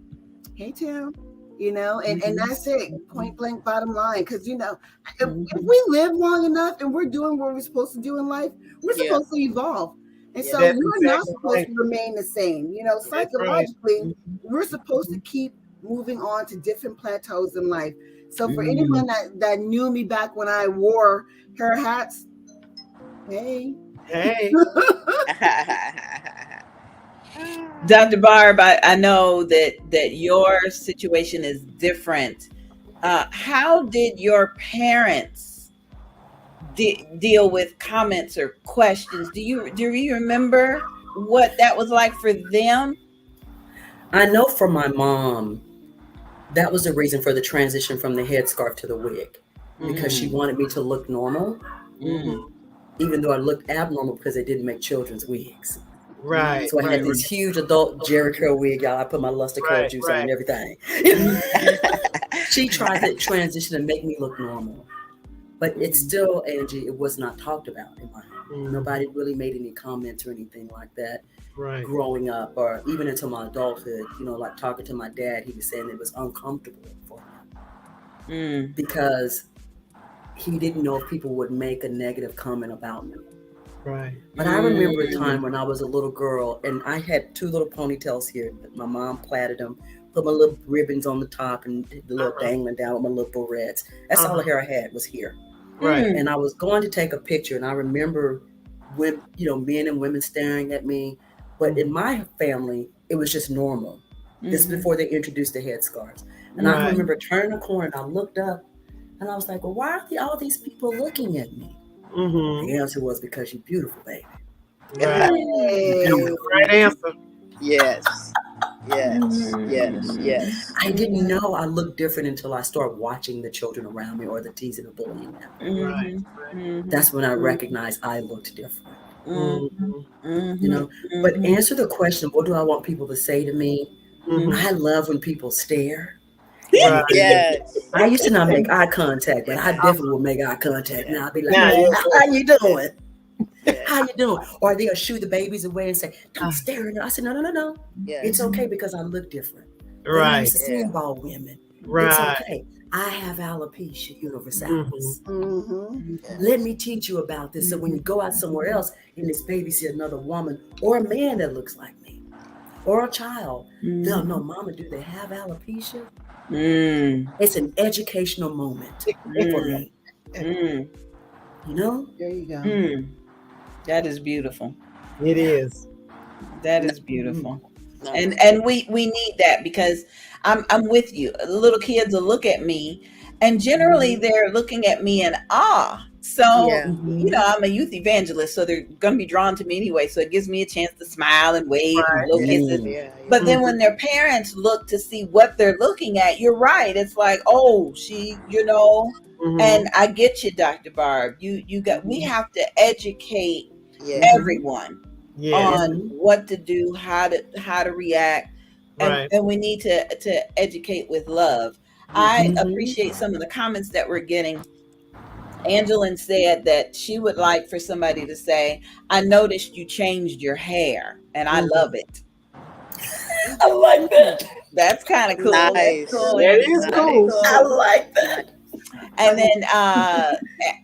hey Tam, and that's it, point blank, bottom line. Because if we live long enough and we're doing what we're supposed to do in life, we're supposed to evolve. And so we're not supposed to remain the same. Psychologically, we're supposed to keep moving on to different plateaus in life. So for anyone that knew me back when I wore hair hats, hey. Dr. Barb, I know that your situation is different. How did your parents deal with comments or questions? Do you remember what that was like for them? I know for my mom, that was the reason for the transition from the headscarf to the wig, because she wanted me to look normal, even though I looked abnormal because they didn't make children's wigs. Right. So I had this huge adult Jerry curl wig, y'all. I put my luster curl juice on and everything. She tried to transition and make me look normal. But it's still, Angie, it was not talked about in my home. Nobody really made any comments or anything like that growing up, or even into my adulthood. Like talking to my dad, he was saying it was uncomfortable for him because he didn't know if people would make a negative comment about me. Right. But I remember a time when I was a little girl and I had two little ponytails here. My mom plaited them put my little ribbons on the top and the little dangling down with my little barrettes. That's all the hair I had was here. Right. And I was going to take a picture, and I remember when, men and women staring at me. But in my family, it was just normal. This is before they introduced the headscarves. And I remember turning the corner, and I looked up, and I was like, well, why are all these people looking at me? The answer was, because you're beautiful, baby. Right. Beautiful. Right answer. Yes. Yes. I didn't know I looked different until I started watching the children around me, or the teasing and bullying them. That's when I recognized I looked different. But answer the question, what do I want people to say to me? I love when people stare. Right. Yes. I used to not make eye contact, but I definitely will make eye contact. Now I'll be like, Now you how you doing? Yeah. How you doing? Or they'll shoo the babies away and say, don't stare at them. I said, no. Yes. It's okay, because I look different. Right. I used to see about women. Right. It's okay. I have alopecia universalis. Let me teach you about this. So when you go out somewhere else and this baby see another woman or a man that looks like me or a child, they'll know, Mama, do they have alopecia? It's an educational moment for me. Mm. There you go. That is beautiful. It is. That is beautiful. No. And we need that, because I'm with you. Little kids will look at me, and generally they're looking at me in awe. So, I'm a youth evangelist, so they're going to be drawn to me anyway. So it gives me a chance to smile and wave and blow kisses. But then when their parents look to see what they're looking at, you're right. It's like, oh, and I get you, Dr. Barb. We have to educate everyone on what to do, how to react. And we need to educate with love. I appreciate some of the comments that we're getting. Angeline said that she would like for somebody to say, I noticed you changed your hair, and I love it. I like that. That's kind of cool. Nice. That's cool. That is cool. I like that. And then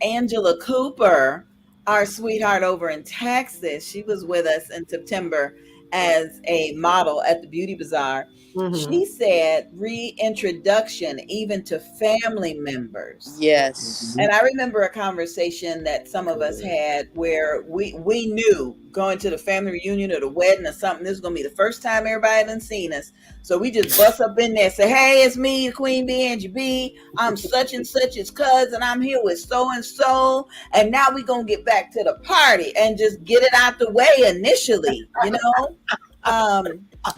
Angela Cooper, our sweetheart over in Texas, she was with us in September as a model at the Beauty Bazaar. She said reintroduction even to family members. Yes. And I remember a conversation that some of us had where we knew going to the family reunion or the wedding or something, this was going to be the first time everybody done seen us. So we just bust up in there and say, hey, it's me, Queen B, Angie B. I'm such and such's cousin. I'm here with so-and-so. And now we're going to get back to the party and just get it out the way initially,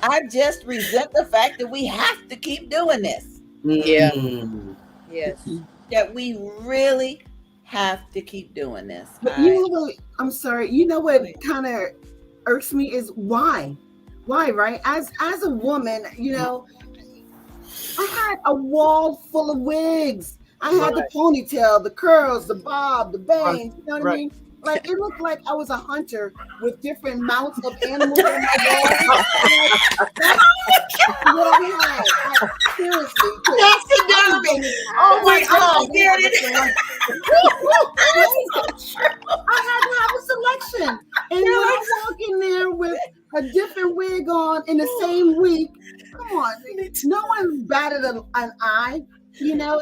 I just resent the fact that we have to keep doing this. Yeah. Yes. That we really have to keep doing this. But I'm sorry. You know what kind of irks me is why? Why, right? As a woman, I had a wall full of wigs. I had the ponytail, the curls, the bob, the bangs. You know what I mean? Like, it looked like I was a hunter with different mounts of animals in my wall. That's what I had. Like, seriously. That's it, darling. Oh my God. I had to have a selection. And when I walk in there with a different wig on in the same week, come on. No one batted an eye. And so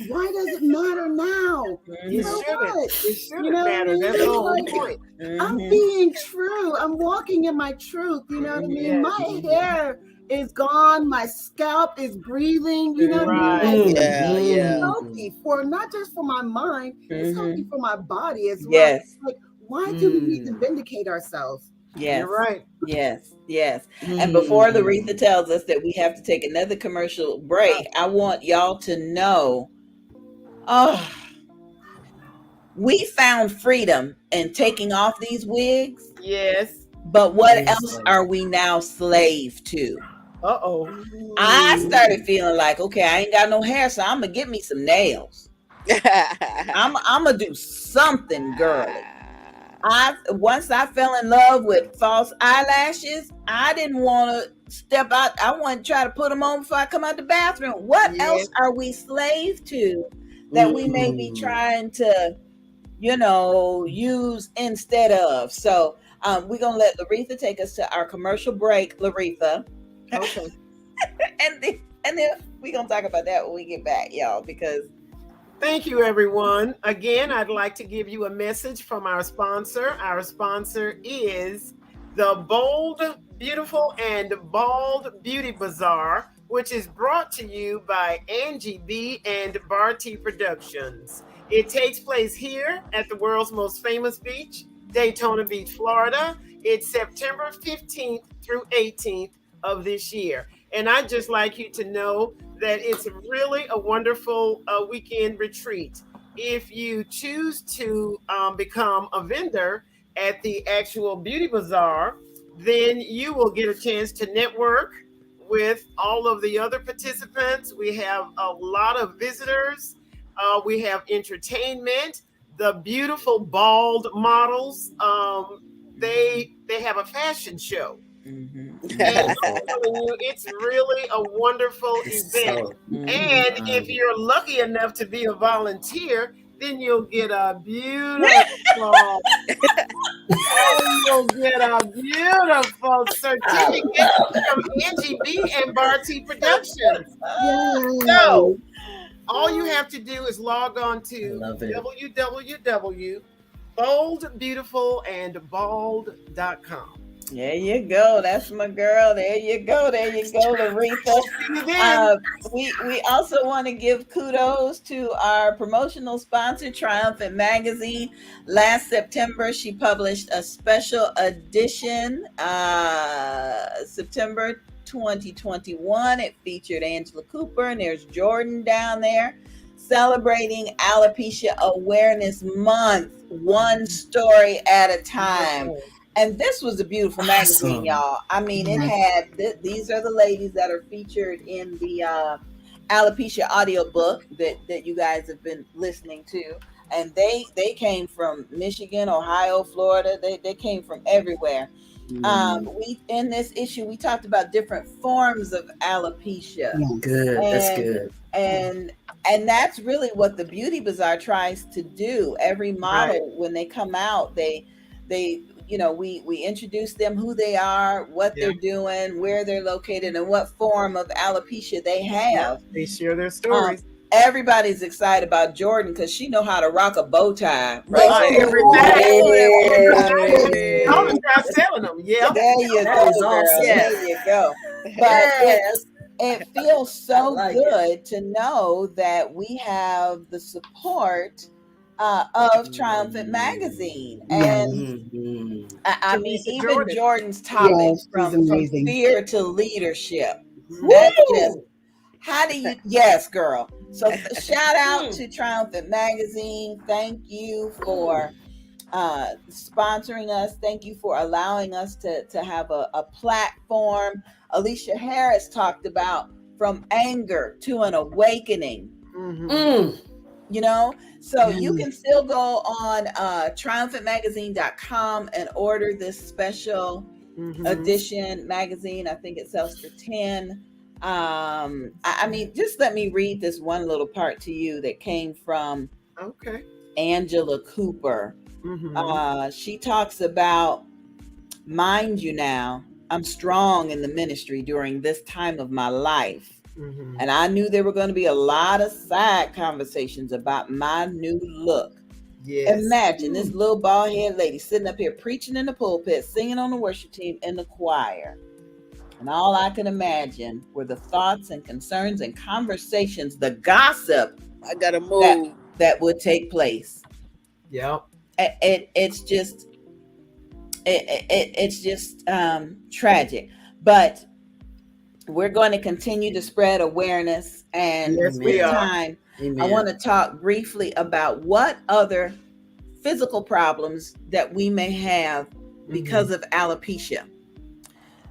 why does it matter now? It shouldn't matter. That's the whole point. I'm being true. I'm walking in my truth. You know what I mean? My hair is gone. My scalp is breathing. You know what I mean? It's healthy for not just for my mind. It's healthy for my body as well. Yes. Like, why do we need to vindicate ourselves? Yes. You're right. Yes. And before Loretha tells us that we have to take another commercial break, I want y'all to know, we found freedom in taking off these wigs. Yes. But what else are we now slave to? I started feeling like, okay, I ain't got no hair, so I'm gonna get me some nails. I'm gonna do something girly. Once I fell in love with false eyelashes, I didn't want to step out. I want to try to put them on before I come out the bathroom. What else are we slave to that we may be trying to, use instead of? So we're going to let Loretha take us to our commercial break. Loretha. Okay. and then we're gonna talk about that when we get back, y'all, because Thank you, everyone. Again, I'd like to give you a message from our sponsor. Our sponsor is the Bold, Beautiful, and Bald Beauty Bazaar, which is brought to you by Angie B and Barty Productions. It takes place here at the world's most famous beach, Daytona Beach, Florida. It's September 15th through 18th of this year. And I'd just like you to know that it's really a wonderful weekend retreat. If you choose to become a vendor at the actual beauty bazaar, then you will get a chance to network with all of the other participants. We have a lot of visitors. We have entertainment. The beautiful bald models. They have a fashion show. And I'm telling you, it's really a wonderful event. And if you're lucky enough to be a volunteer, then you'll get a beautiful certificate from Angie B and Barty Productions. So all you have to do is log on to www.boldbeautifulandbald.com. There you go. That's my girl. There you go, Loretha. We also want to give kudos to our promotional sponsor, Triumphant Magazine. Last September, she published a special edition, September 2021. It featured Angela Cooper, and there's Jordan down there, celebrating Alopecia Awareness Month, one story at a time. And this was a beautiful magazine, y'all. I mean, it had, these are the ladies that are featured in the Alopecia audiobook that you guys have been listening to. And they came from Michigan, Ohio, Florida. They came from everywhere. We in this issue, we talked about different forms of alopecia. Good. That's good. And that's really what the Beauty Bazaar tries to do. Every model, when they come out, they you know, we introduce them, who they are, what they're doing, where they're located, and what form of alopecia they have. They share their stories. Everybody's excited about Jordan because she know how to rock a bow tie. Right? I'm telling them. Yeah. There you go. Awesome. There you go. But it feels so good to know that we have the support of Triumphant Magazine. And I mean, even Jordan's topic from fear to leadership. That's just, how do you, yes, girl. So shout out to Triumphant Magazine. Thank you for sponsoring us. Thank you for allowing us to have a platform. Alicia Harris talked about from anger to an awakening. You know, so you can still go on triumphantmagazine.com and order this special edition magazine. I think it sells for $10. I mean, just let me read this one little part to you that came from Angela Cooper. She talks about, mind you now, I'm strong in the ministry during this time of my life. And I knew there were going to be a lot of side conversations about my new look. Imagine this little bald-headed lady sitting up here preaching in the pulpit, singing on the worship team in the choir. And all I can imagine were the thoughts and concerns and conversations, the gossip I gotta move that would take place. It's just tragic. But we're going to continue to spread awareness. And this time, I want to talk briefly about what other physical problems that we may have because of alopecia.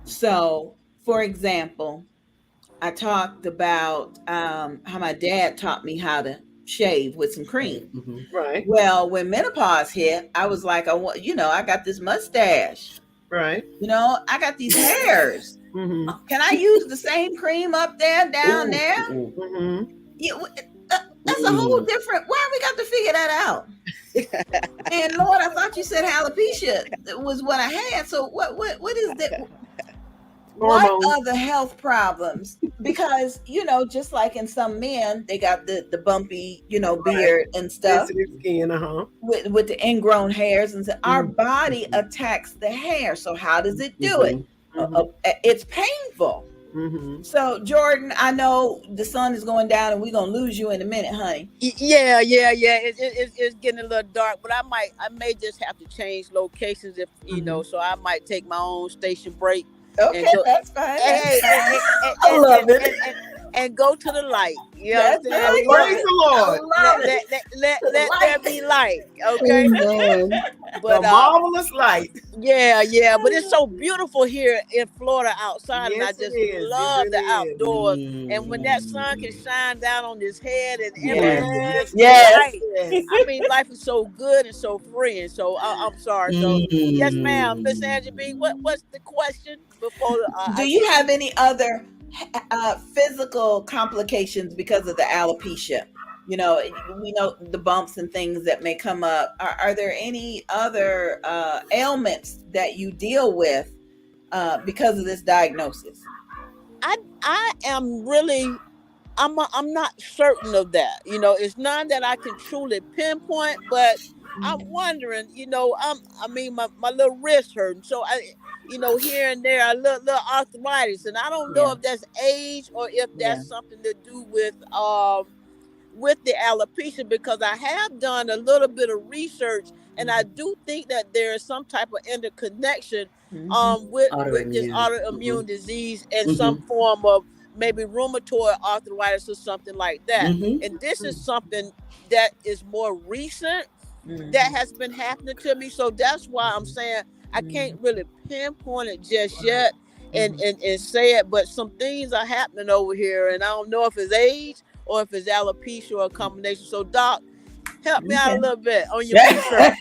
So, for example, I talked about how my dad taught me how to shave with some cream. Well, when menopause hit, I was like, I got this mustache. I got these hairs. Can I use the same cream up there, down there? That's a whole different. Why we got to figure that out? And Lord, I thought you said alopecia was what I had. So what is that? what Hormones. are the health problems? Because, just like in some men, they got the bumpy, Right. beard and stuff Sensitive skin. with the ingrown hairs, and so our Mm, body attacks the hair. So how does it do it? Mm-hmm. It's painful. Mm-hmm. So Jordan, I know the sun is going down, and we're gonna lose you in a minute, honey. Yeah. It's getting a little dark, but I may just have to change locations if so I might take my own station break and Okay, go. that's fine. That's Hey, fine. I love it. and go to the light. You That's understand? right. Praise the Lord. Let there be light. Okay. Amen. The But marvelous light. yeah, but it's so beautiful here in Florida outside, and I Yes, it just is. It love the really is. outdoors. And when that sun can shine down on his head and Yes. everything is just Yes. right, Yes. I mean, life is so good and so free. And so I'm sorry. So yes, ma'am, Miss Angie B. What's the question before Do I you get have any other physical complications because of the alopecia? We know the bumps and things that may come up. Are there any other ailments that you deal with because of this diagnosis? I am really I'm not certain of that. It's none that I can truly pinpoint, but I'm wondering, I mean, my little wrist hurting. So here and there, a little arthritis. And I don't know Yeah. if that's age or if Yeah. that's something to do with the alopecia, because I have done a little bit of research, and I do think that there is some type of interconnection with this Autoimmune. autoimmune disease and some Mm-hmm. form of maybe rheumatoid arthritis or something like that. Mm-hmm. And this is something that is more recent that has been happening to me. So that's why I'm saying I can't really pinpoint it just yet and say it, but some things are happening over here, and I don't know if it's age or if it's alopecia or a combination. So Doc, help me out a little bit on your research.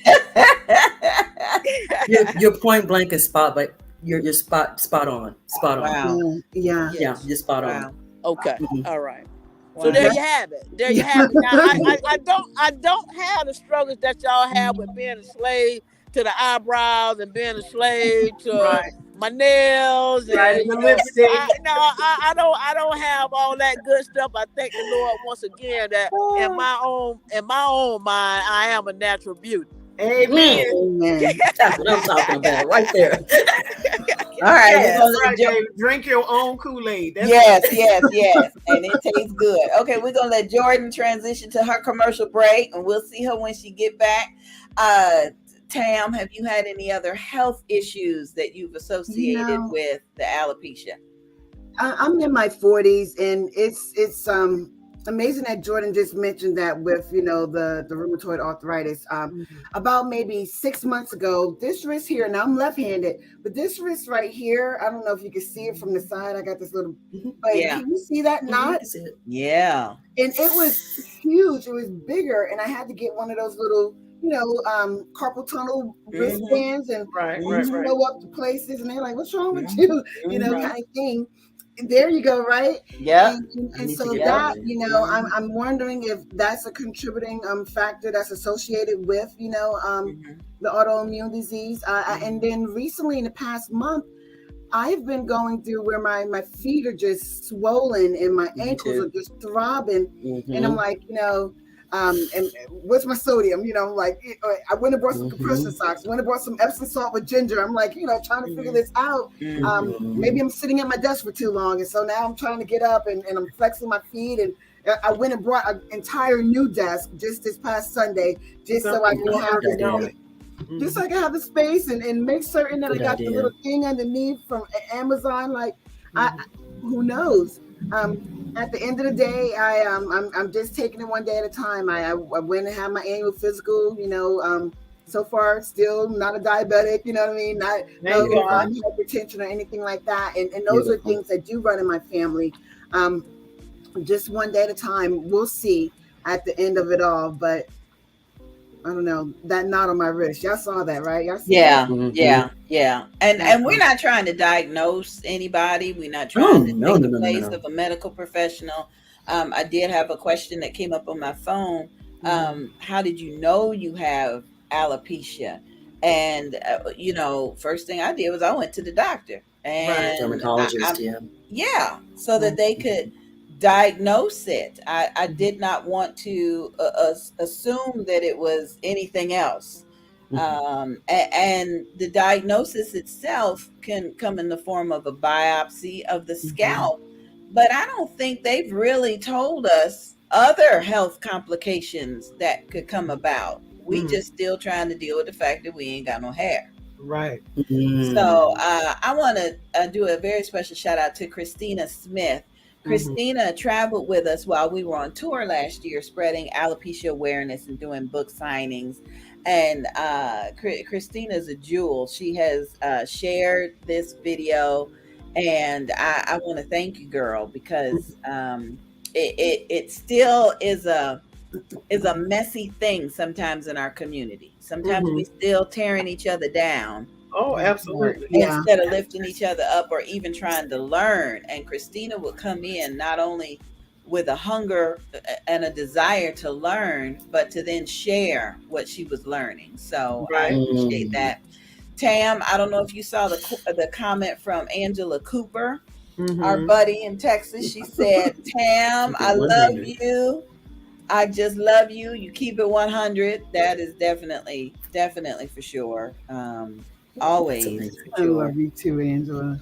Your point blank is spot, but you're spot on. Spot on. Wow. Yeah. Yeah, you're spot Wow. on. Okay. Mhm. All right. Wow. So there you have it. There you have it. Now I don't have the struggles that y'all have with being a slave to the eyebrows and being a slave to Right. my nails and Right. The lipstick. I don't have all that good stuff. I thank the Lord once again that in my own mind I am a natural beauty. Amen. Amen. That's what I'm talking about right there. All right. Yes, We're gonna right, baby. Drink your own Kool-Aid. That's yes, and it tastes good. Okay, we're gonna let Jordan transition to her commercial break, and we'll see her when she get back. Tam, have you had any other health issues that you've associated with the alopecia? I'm in my 40s, and it's amazing that Jordan just mentioned that with the rheumatoid arthritis. About maybe 6 months ago, this wrist here, and I'm left-handed, but this wrist right here, I don't know if you can see it from the side. I got this little, but can you see that knot? Yeah. And it was huge. It was bigger, and I had to get one of those little, carpal tunnel wristbands, and go up to places, and they're like, "What's wrong with you?" Kind of thing. And there you go, right? Yeah. And so that, I'm wondering if that's a contributing factor that's associated with, the autoimmune disease. And then recently, in the past month, I've been going through where my feet are just swollen and my ankles are just throbbing, and I'm like, and what's my sodium? I went and brought some compression socks. Went and brought some Epsom salt with ginger. I'm like, trying to figure this out. Maybe I'm sitting at my desk for too long, and so now I'm trying to get up and I'm flexing my feet. And I went and brought an entire new desk just this past Sunday, just so I can have just so I can have the space and make certain that I got the little thing underneath from Amazon. Like, who knows? At the end of the day, I'm just taking it one day at a time. I went and had my annual physical. So far still not a diabetic. You know what I mean? Not hypertension or anything like that. And those are things that do run in my family. Just one day at a time. We'll see at the end of it all, but. I don't know, that knot on my wrist. Y'all saw that, right? Y'all see that? Yeah. And we're not trying to diagnose anybody. We're not trying to take the place of a medical professional. I did have a question that came up on my phone. How did you know you have alopecia? And first thing I did was I went to the doctor. and dermatologist, so that they could diagnose it. I did not want to assume that it was anything else. And the diagnosis itself can come in the form of a biopsy of the scalp, but I don't think they've really told us other health complications that could come about. We just still trying to deal with the fact that we ain't got no hair. Right. So I want to do a very special shout out to Christina Smith. Christina traveled with us while we were on tour last year, spreading alopecia awareness and doing book signings. And Christina's a jewel. She has shared this video, and I want to thank you, girl, because it still is a messy thing sometimes in our community. Sometimes we still tearing each other down. Oh, absolutely. Instead of lifting each other up or even trying to learn. And Christina would come in not only with a hunger and a desire to learn, but to then share what she was learning. So I appreciate that. Tam, I don't know if you saw the comment from Angela Cooper, our buddy in Texas. She said, Tam, I love you. I just love you. You keep it 100. That is definitely for sure. Always. I love you too, Angela.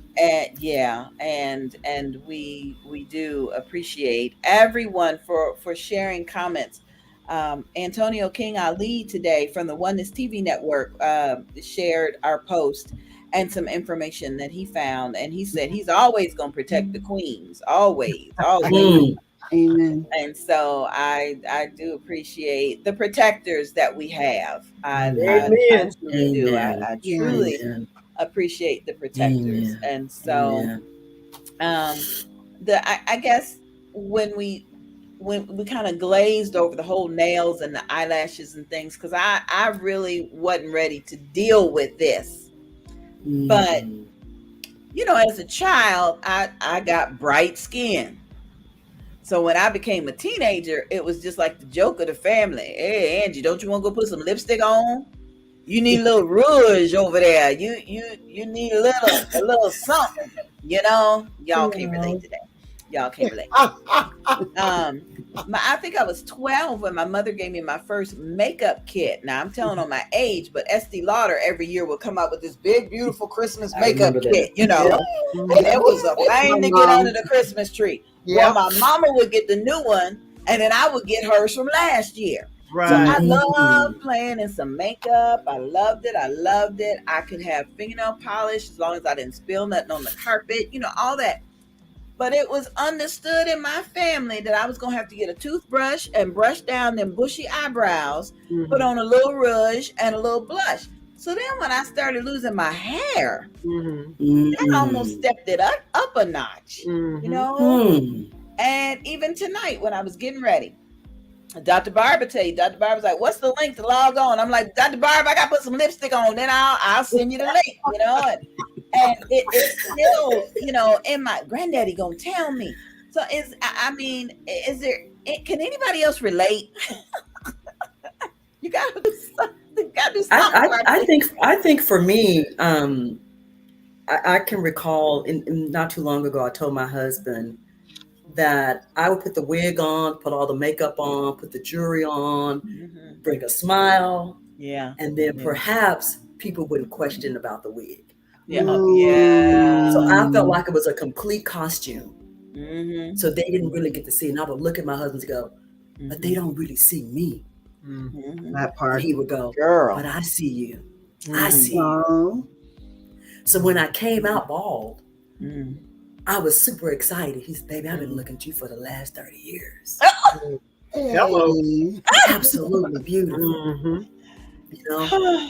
And we do appreciate everyone for sharing comments. Antonio King Ali today from the Oneness TV network shared our post and some information that he found, and he said he's always going to protect the queens, always. Amen. And so I do appreciate the protectors that we have. I truly do. I truly appreciate the protectors. And so I guess when we kind of glazed over the whole nails and the eyelashes and things, because I really wasn't ready to deal with this. But as a child, I got bright skin. So when I became a teenager, it was just like the joke of the family. Hey, Angie, don't you want to go put some lipstick on? You need a little rouge over there. You need a little something. Y'all can't relate to that. Y'all can't relate. I think I was 12 when my mother gave me my first makeup kit. Now I'm telling on my age, but Estee Lauder every year would come out with this big, beautiful Christmas makeup kit. And it was a thing to get under the Christmas tree. Well, my mama would get the new one, and then I would get hers from last year. Right. So I loved playing in some makeup. I loved it. I could have fingernail polish as long as I didn't spill nothing on the carpet, all that. But it was understood in my family that I was going to have to get a toothbrush and brush down them bushy eyebrows, put on a little rouge and a little blush. So then when I started losing my hair, that almost stepped it up a notch, And even tonight when I was getting ready, Dr. Barb would tell you, Dr. Barb was like, what's the link to log on? I'm like, Dr. Barb, I got to put some lipstick on. Then I'll send you the link, And it's still, in my granddaddy gonna tell me. So is there? Can anybody else relate? You gotta do something. I think for me, I can recall in not too long ago, I told my husband that I would put the wig on, put all the makeup on, put the jewelry on, bring a smile, and then perhaps people wouldn't question about the wig. Yeah. So I felt like it was a complete costume. So they didn't really get to see. And I would look at my husband and go, but they don't really see me. That part. And he would go, girl, but I see you. I see you. So when I came out bald, I was super excited. He said, baby, I've been looking at you for the last 30 years. Hello. Absolutely beautiful.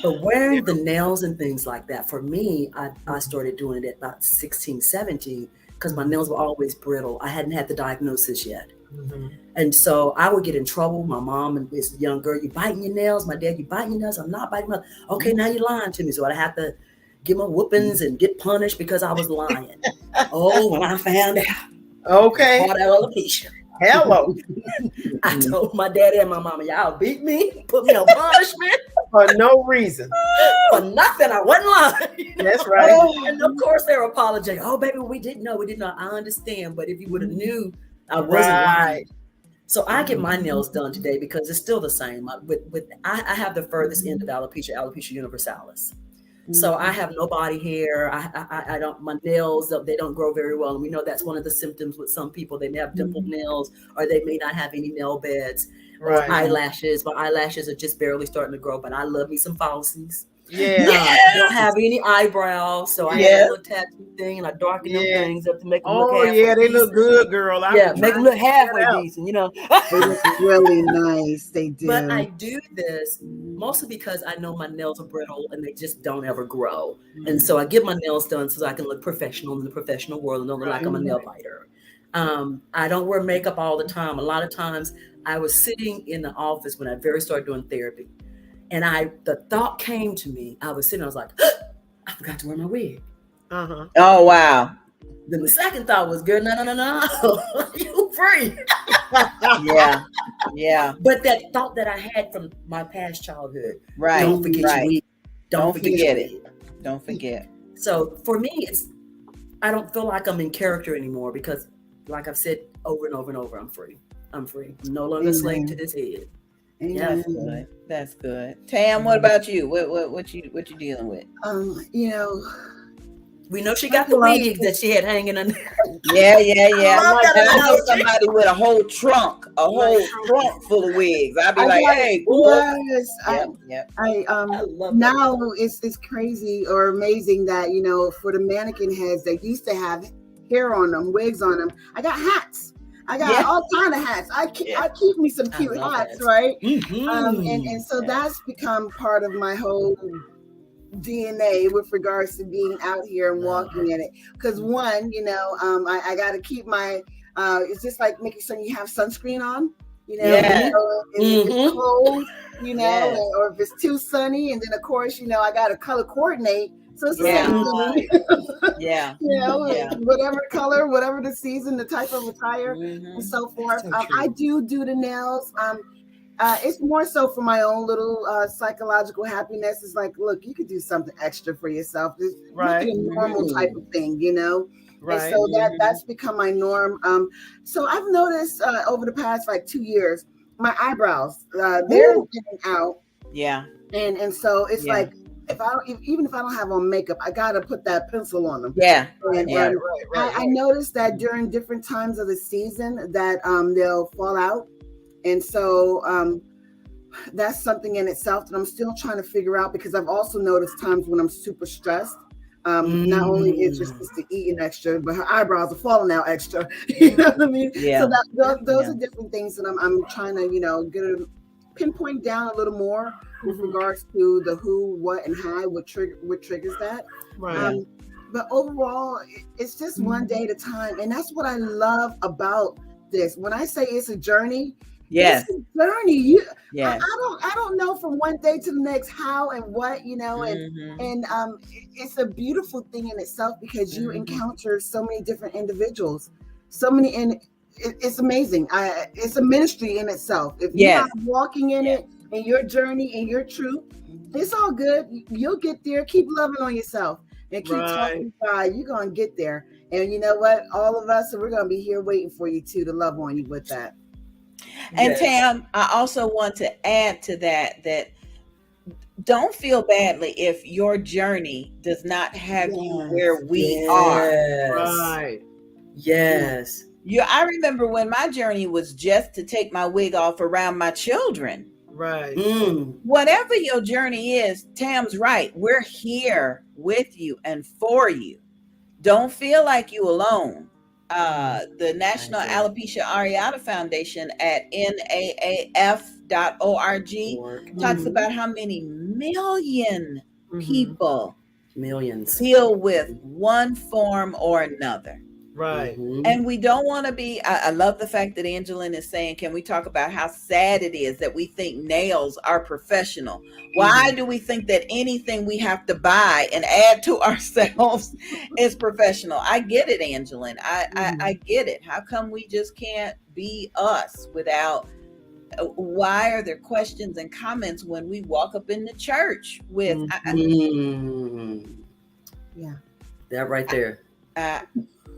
But wearing the nails and things like that, for me, I started doing it at about 16, 17, because my nails were always brittle. I hadn't had the diagnosis yet. And so I would get in trouble. My mom and this young girl, you biting your nails? My dad, you biting your nails? I'm not biting my nails. Okay, now you're lying to me. So I'd have to give my whoopings and get punished because I was lying. When I found out. Okay. I had alopecia. Hello. I told my daddy and my mama, y'all beat me, put me on punishment. for no reason. For nothing. I wasn't lying. That's right. And of course they're apologizing. Oh, baby, we didn't know. We didn't know. I understand. But if you would have knew, I wasn't lying. So I get my nails done today because it's still the same. I have the furthest end of alopecia universalis. So I have no body hair. I don't, my nails, they don't grow very well. And we know that's one of the symptoms with some people. They may have dimpled nails, or they may not have any nail beds, or eyelashes. My eyelashes are just barely starting to grow, but I love me some falsies. I don't have any eyebrows, so I have a little tattoo thing, and I darken them things up to make them look halfway they decent. look good, girl. Make them look halfway decent, They look really nice. They do. But I do this mostly because I know my nails are brittle and they just don't ever grow. And so I get my nails done so I can look professional in the professional world and don't look like I'm a nail biter. I don't wear makeup all the time. A lot of times I was sitting in the office when I very started doing therapy. And the thought came to me. I was sitting, I was like, I forgot to wear my wig. Oh, wow. Then the second thought was, girl, no. You free. Yeah. But that thought that I had from my past childhood. Right. Don't forget your wig. Don't forget it. Don't forget. So for me, I don't feel like I'm in character anymore because, like I've said over and over and over, I'm free. I'm no longer a slave to this head. That's good. That's good. Tam, what about you? What you dealing with? We know she got the wigs that she had hanging on there. Yeah. I know somebody with a whole trunk full of wigs. I'd be like, hey, now it's crazy or amazing that for the mannequin heads that used to have hair on them, wigs on them. I got hats. I got all kind of hats. I keep me some cute hats, right? And so that's become part of my whole DNA with regards to being out here and walking in it. Because one, I got to keep my. It's just like making sure you have sunscreen on. If it's cold, or if it's too sunny, and then of course, I got to color coordinate. So it's whatever color, whatever the season, the type of attire, and so forth. I do the nails. It's more so for my own little psychological happiness. It's like, look, you could do something extra for yourself. Just make it a normal type of thing, Right. And so that's become my norm. So I've noticed over the past 2 years, my eyebrows they're getting out. Yeah. And so it's like, even if I don't have on makeup, I gotta put that pencil on them. I noticed that during different times of the season that they'll fall out, and so that's something in itself that I'm still trying to figure out, because I've also noticed times when I'm super stressed. Not only is just to eating extra, but her eyebrows are falling out extra. You know what I mean? Yeah. So those are different things that I'm trying to get a pinpoint down a little more with regards to the who, what, and how, what triggers that. Right. But overall, it's just one day at a time, and that's what I love about this. When I say it's a journey, it's a journey. I don't know from one day to the next how and what, and it's a beautiful thing in itself, because you encounter so many different individuals, and it's amazing. It's a ministry in itself. If you're not walking in it, and your journey and your truth, it's all good. You'll get there. Keep loving on yourself and keep talking to God. You're going to get there. And you know what? All of us, we're going to be here waiting for you too, to love on you with that. And Tam, I also want to add to that don't feel badly if your journey does not have you where we are. Right. Yes. I remember when my journey was just to take my wig off around my children. Right. Whatever your journey is, Tam's right. We're here with you and for you. Don't feel like you alone. The National Alopecia Areata Foundation at naaf.org talks about how many million people deal with one form or another. Right. And we don't want to be, I love the fact that Angeline is saying, can we talk about how sad it is that we think nails are professional? Why do we think that anything we have to buy and add to ourselves is professional? I get it, Angeline. I get it. How come we just can't be us without why are there questions and comments when we walk up in the church with Yeah. That right there. I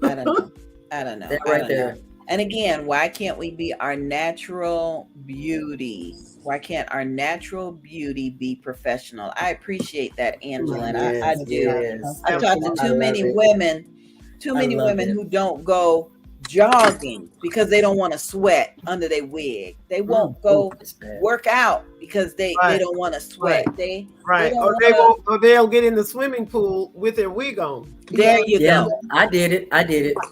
don't know. I don't know. That right there. And again, why can't we be our natural beauty? Why can't our natural beauty be professional? I appreciate that, Angela, and I do. Yes. I've talked to too many women who don't go jogging because they don't want to sweat under their wig. They won't go work out because they don't want to sweat. They or they'll get in the swimming pool with their wig on. There you go. I did it.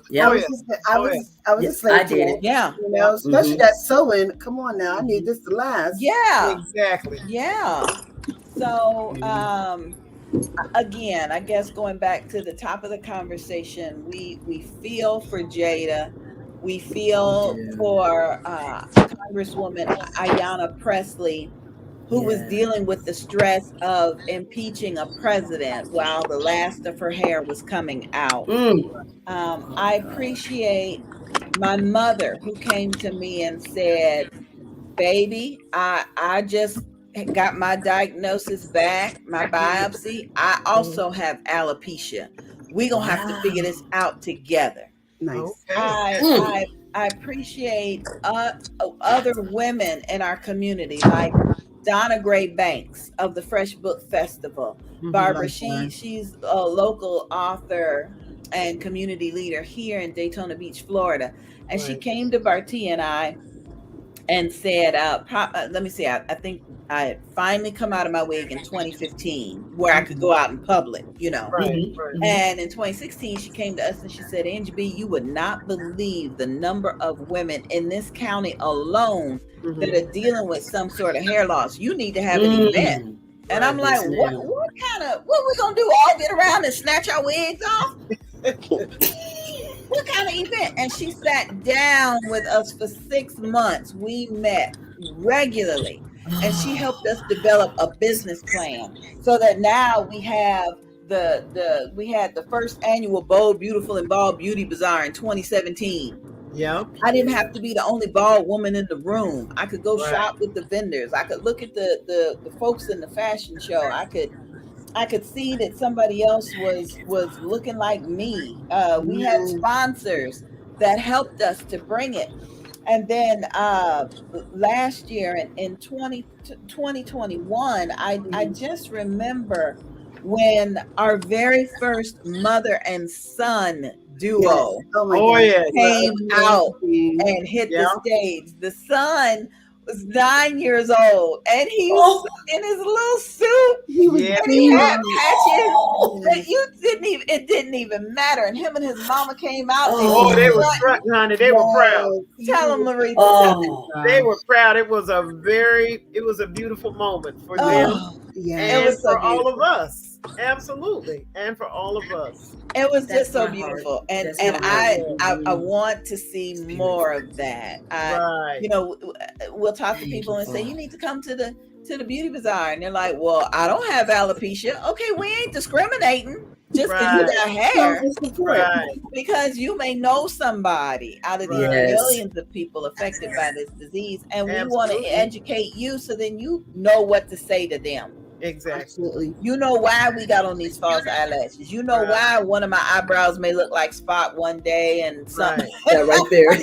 Yeah. I was a slave to it. Yeah. You know, especially that sewing. Come on now, I need this to last. Yeah. Exactly. Yeah. So again, I guess going back to the top of the conversation, we feel for Jada. We feel for Congresswoman Ayanna Pressley, who was dealing with the stress of impeaching a president while the last of her hair was coming out. I appreciate my mother, who came to me and said, baby, I just got my diagnosis back, my biopsy. I also have alopecia. We're going to have to figure this out together. Nice. I appreciate other women in our community, like Donna Gray Banks of the Fresh Book Festival. Barbara, she's a local author and community leader here in Daytona Beach, Florida. And she came to Bartia and I and said, let me see, I think I had finally come out of my wig in 2015 where I could go out in public, you know. And in 2016, she came to us and she said, Angie B, you would not believe the number of women in this county alone that are dealing with some sort of hair loss. You need to have an event. And I'm like, what we gonna do? All get around and snatch our wigs off? What kind of event? And she sat down with us for 6 months. We met regularly, and she helped us develop a business plan so that now we have we had the first annual Bold, Beautiful, and Bald Beauty Bazaar in 2017. Yeah. I didn't have to be the only bald woman in the room. I could go shop with the vendors. I could look at the folks in the fashion show. I could see that somebody else was looking like me. We had sponsors that helped us to bring it. And then last year in 2021, I just remember when our very first mother and son duo came out and hit the stage. The son was 9 years old, and he was in his little suit. And he had patches. It didn't even matter. And him and his mama came out. They were proud, honey. They were proud. Tell them, Loretha. They were proud. It was a beautiful moment for them. And it was for all of us. Absolutely. And for all of us. It was just so beautiful. And I want to see more of that. You know, we'll talk to people and say, you need to come to the beauty bazaar. And they're like, well, I don't have alopecia. Okay, we ain't discriminating. Just because you got hair. Because you may know somebody out of these millions of people affected by this disease. And we want to educate you so then you know what to say to them. Exactly. Absolutely. You know why we got on these false eyelashes. You know why one of my eyebrows may look like Spot one day and something. Right there.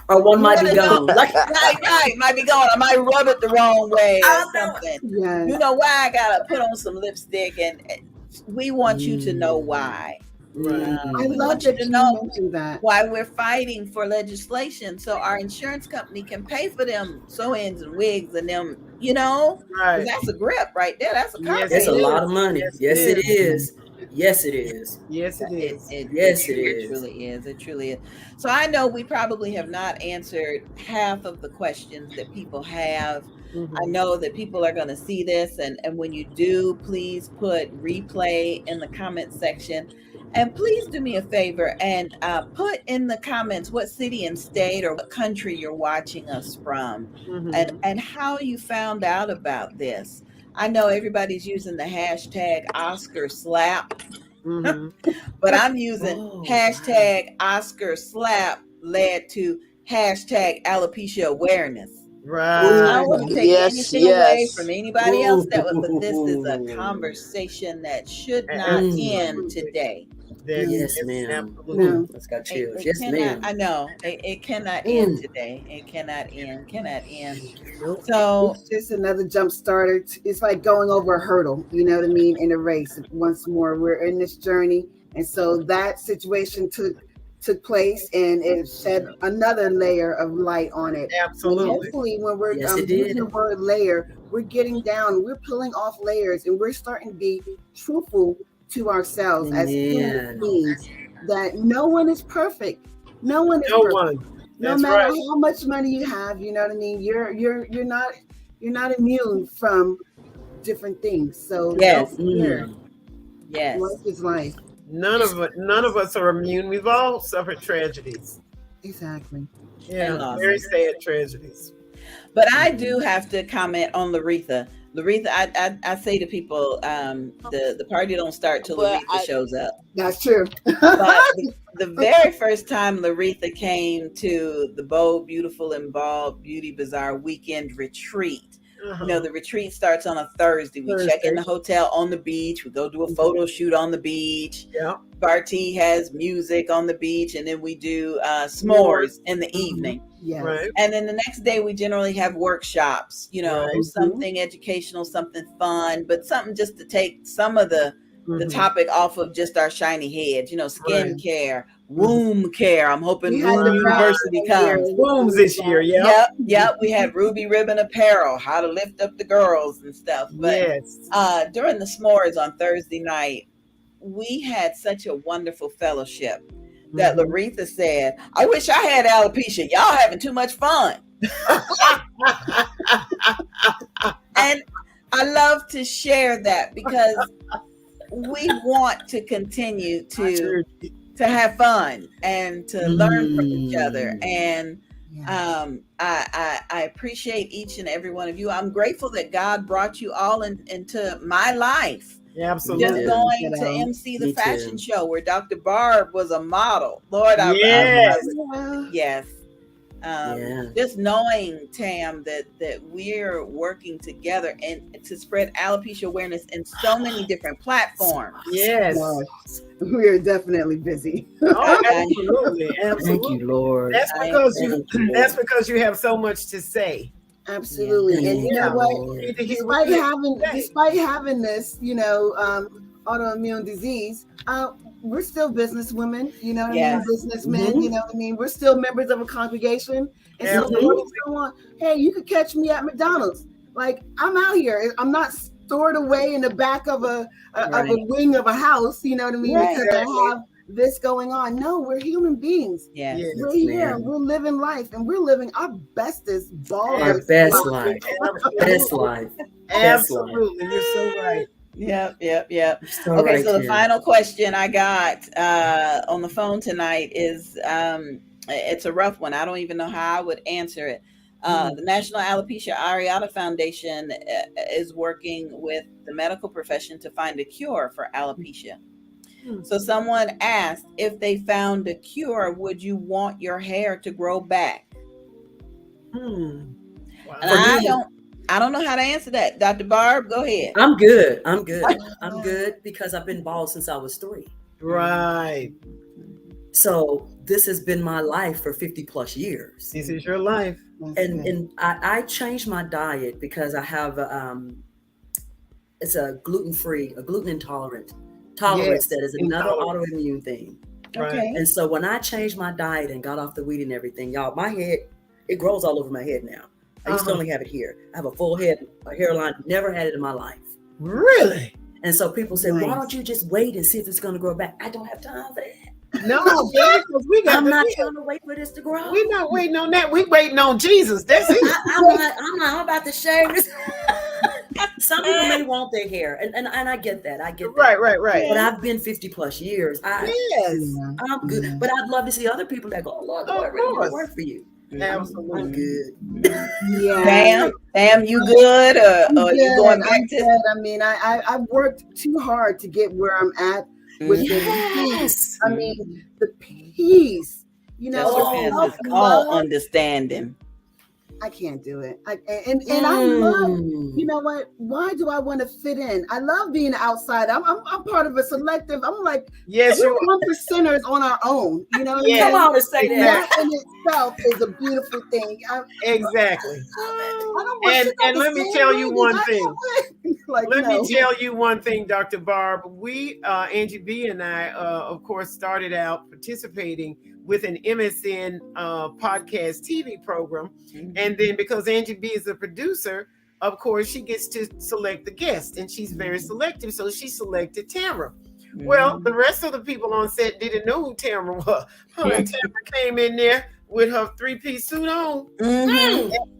Or one might be gone. Right, might be gone. I might rub it the wrong way or something. Yes. You know why I gotta put on some lipstick, and we want you to know why. I love that you mentioned that. Why we're fighting for legislation so our insurance company can pay for them sew-ins and wigs and them, you know, that's a grip right there. That's a contract. That's a lot of money. Yes, it is. Yes, it is. Yes, it is. It truly is. It truly is. So I know we probably have not answered half of the questions that people have. I know that people are going to see this, and when you do, please put replay in the comment section. And please do me a favor and put in the comments what city and state or what country you're watching us from, and how you found out about this. I know everybody's using the hashtag Oscar slap, but I'm using hashtag Oscar slap led to hashtag alopecia awareness. Right. I don't want to take Yes, anything away from yes. anybody else but this is a conversation that should not end Absolutely. today. Yes, It's ma'am. absolutely. That's got It, chills. it Yes, cannot, ma'am. I know, it cannot end today. It cannot end. Nope. So, It's just another jump starter. It's like going over a hurdle, you know what I mean, in a race. Once more, we're in this journey. And so that situation took place, and it shed another layer of light on it. And Absolutely. hopefully when we're Yes, it using did. the word layer, we're getting down, we're pulling off layers, and we're starting to be truthful to ourselves as human Amen. beings, that no one is perfect. No one is No perfect. one. No That's matter right. how much money you have, you know what I mean, you're not immune from different things. So yes, life is life. None of us are immune. We've all suffered tragedies. Exactly. Yeah, loss. very sad tragedies. But I do have to comment on Loretha. Loretha, I say to people, the party don't start till But Loretha shows up. That's true. But the very first time Loretha came to the Bold, Beautiful, and Bald Beauty Bazaar weekend retreat, you know, the retreat starts on a Thursday. We check in the hotel on the beach. We go do a photo shoot on the beach. Yeah. Barty has music on the beach, and then we do s'mores in the evening. Yes. Right. And then the next day, we generally have workshops, you know, Right. something educational, something fun, but something just to take some of the topic off of just our shiny heads, you know, skin care, womb care. I'm hoping We had Womb the University comes. Wombs this year, yeah. Yep. We had Ruby Ribbon Apparel, how to lift up the girls and stuff. But Yes. during the s'mores on Thursday night, we had such a wonderful fellowship that Loretha said, I wish I had alopecia. Y'all having too much fun. And I love to share that because we want to continue to have fun and to learn from each other. And I appreciate each and every one of you. I'm grateful that God brought you all into my life. Yeah, absolutely. Just going to MC the fashion show where Dr. Barb was a model. Lord, yes. Just knowing, Tam, that we're working together and to spread alopecia awareness in so many different platforms. Yes. We are definitely busy. Oh, absolutely. Thank you, Lord. That's because you have so much to say. Absolutely. And you know what? Despite having this, you know, autoimmune disease, we're still businesswomen, you know what I mean? Businessmen, you know what I mean? We're still members of a congregation. And so hey, you could catch me at McDonald's. Like, I'm out here. I'm not stored away in the back of a wing of a house, you know what I mean? Because I have this going on. No, we're human beings. We're here and we're living life, and we're living our bestest Our best life. Best life. Absolutely. You're so right. Yep. Okay, so the final question I got on the phone tonight is it's a rough one. I don't even know how I would answer it. The National Alopecia Areata Foundation is working with the medical profession to find a cure for alopecia. So someone asked, if they found a cure, would you want your hair to grow back? Wow. And I don't know how to answer that. Dr. Barb, go ahead. I'm good because I've been bald since I was 3. Right. So this has been my life for 50 plus years. This is your life. And I changed my diet because I have it's a gluten-free, a gluten intolerant tolerance that is another autoimmune thing. Okay. And so when I changed my diet and got off the weed and everything, y'all, my head, it grows all over my head now. I used to only have it here. I have a full head, a hairline, never had it in my life. Really? And so people say, why don't you just wait and see if it's going to grow back? I don't have time for that. No, I'm not trying to wait for this to grow. We're not waiting on that. We're waiting on Jesus. That's it. I'm about to shave this. Some people may want their hair, and I get that. I get that. Right. But I've been 50 plus years. I'm good. But I'd love to see other people that go, oh, Lord, it really work for you. Absolutely. I'm good. Yeah. Sam, you good? Or you going back to? I mean, I've worked too hard to get where I'm at with the peace. I mean, the peace. You know, all understanding. I can't do it. And I love, you know what? Why do I want to fit in? I love being outside. I'm part of a selective. I'm like, Yes, we're you are. 1%ers on our own. You know what Yes. I mean? Come on and say that. That in itself is a beautiful thing. Exactly. I don't want And let me tell you one thing. Like, Let no. me tell you one thing, Dr. Barb. We, Angie B and I, of course, started out participating with an MSN podcast TV program. And then because Angie B is a producer, of course, she gets to select the guest, and she's very selective. So she selected Tamara. Well, the rest of the people on set didn't know who Tamara was. Tamara came in there with her 3-piece suit on.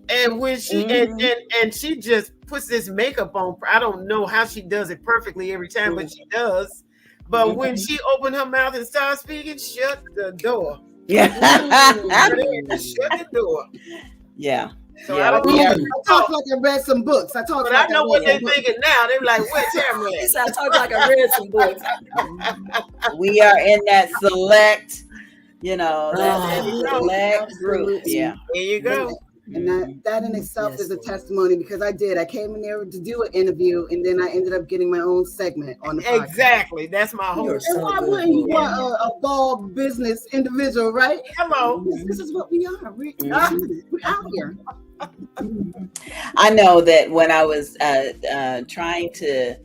And when she and she just puts this makeup on. I don't know how she does it perfectly every time, but she does. But when she opened her mouth and started speaking, shut the door. Yeah. Shut the door. Yeah. So Yeah, I don't we know. are- I talk like I read some books. But I know what they're thinking now. They're like, "Where's Tamara He at?" said, I talk like I read some books. We are in that select, that select group. Absolutely. Yeah. There you go. And that in itself Yes, is a Lord. testimony, because I came in there to do an interview, and then I ended up getting my own segment on the podcast. Exactly. That's my whole. You're And so why good, wouldn't you Lord. want a bald business individual, right? Hello. This is what we are. We're out here. I know that when I was trying to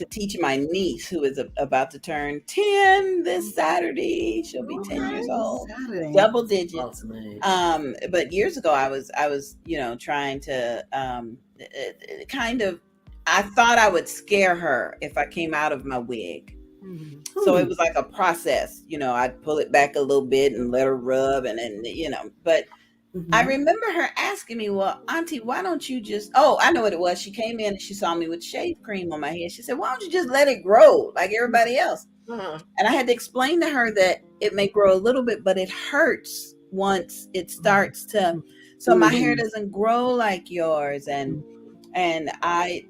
teach my niece, who is about to turn 10 this Saturday, she'll be 10 years old, Saturday. double digits. Awesome age. But years ago, I was trying to kind of, I thought I would scare her if I came out of my wig. So it was like a process, I'd pull it back a little bit and let her rub, and then, but I remember her asking me, well, Auntie, why don't you just, I know what it was. She came in and she saw me with shave cream on my head. She said, why don't you just let it grow like everybody else? And I had to explain to her that it may grow a little bit, but it hurts once it starts to, so my hair doesn't grow like yours. And I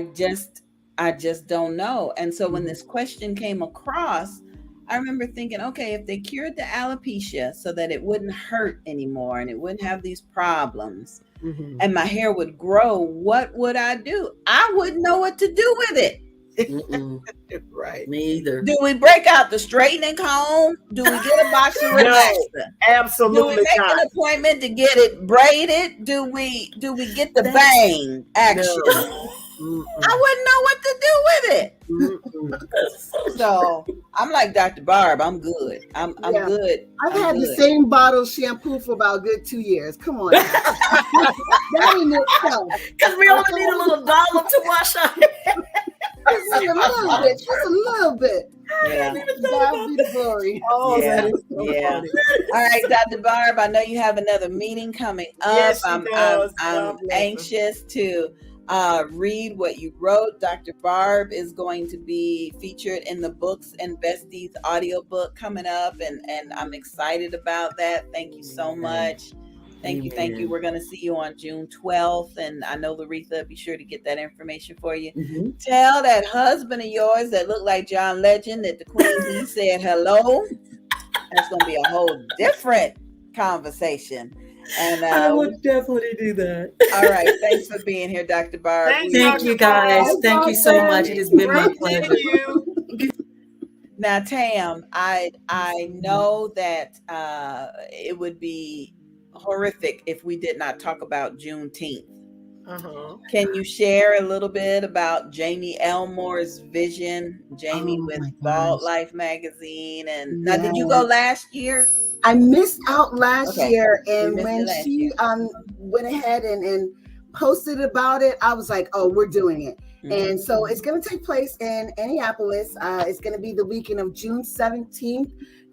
just don't know. And so when this question came across, I remember thinking, okay, if they cured the alopecia so that it wouldn't hurt anymore and it wouldn't have these problems and my hair would grow, what would I do? I wouldn't know what to do with it. Right. Me either. Do we break out the straightening comb? Do we get a box of relaxer? Do we Absolutely make not. an appointment to get it braided? Do we get the bang action? I wouldn't know what to do with it. So I'm like Dr. Barb. I'm good. I'm good. I've had the same bottle of shampoo for about a good 2 years. Come on. That in itself. Because we only need a little dollop to wash our hair. Just a little bit. Yeah. God be the glory. That is so funny. All right, Dr. Barb, I know you have another meeting coming up. Yes, she I'm does. anxious to read what you wrote. Dr. Barb is going to be featured in the Books and Besties audiobook coming up, and I'm excited about that. Thank you so much. Thank you. We're going to see you on June 12th, and I know Loretha, be sure to get that information for you. Tell that husband of yours that looked like John Legend that the Queen Bee said hello. That's going to be a whole different conversation. And I would definitely do that. All right. Thanks for being here, Dr. Barb. Thank you, guys. Thank you so much. It has been my pleasure. Now, Tam, I know that it would be horrific if we did not talk about Juneteenth. Can you share a little bit about Jamie Elmore's vision? Jamie with Bald Life magazine, and now did you go last year? I missed out last year, and when she year. Went ahead and posted about it, I was like, oh, we're doing it. And so it's going to take place in Annapolis. It's going to be the weekend of June 17th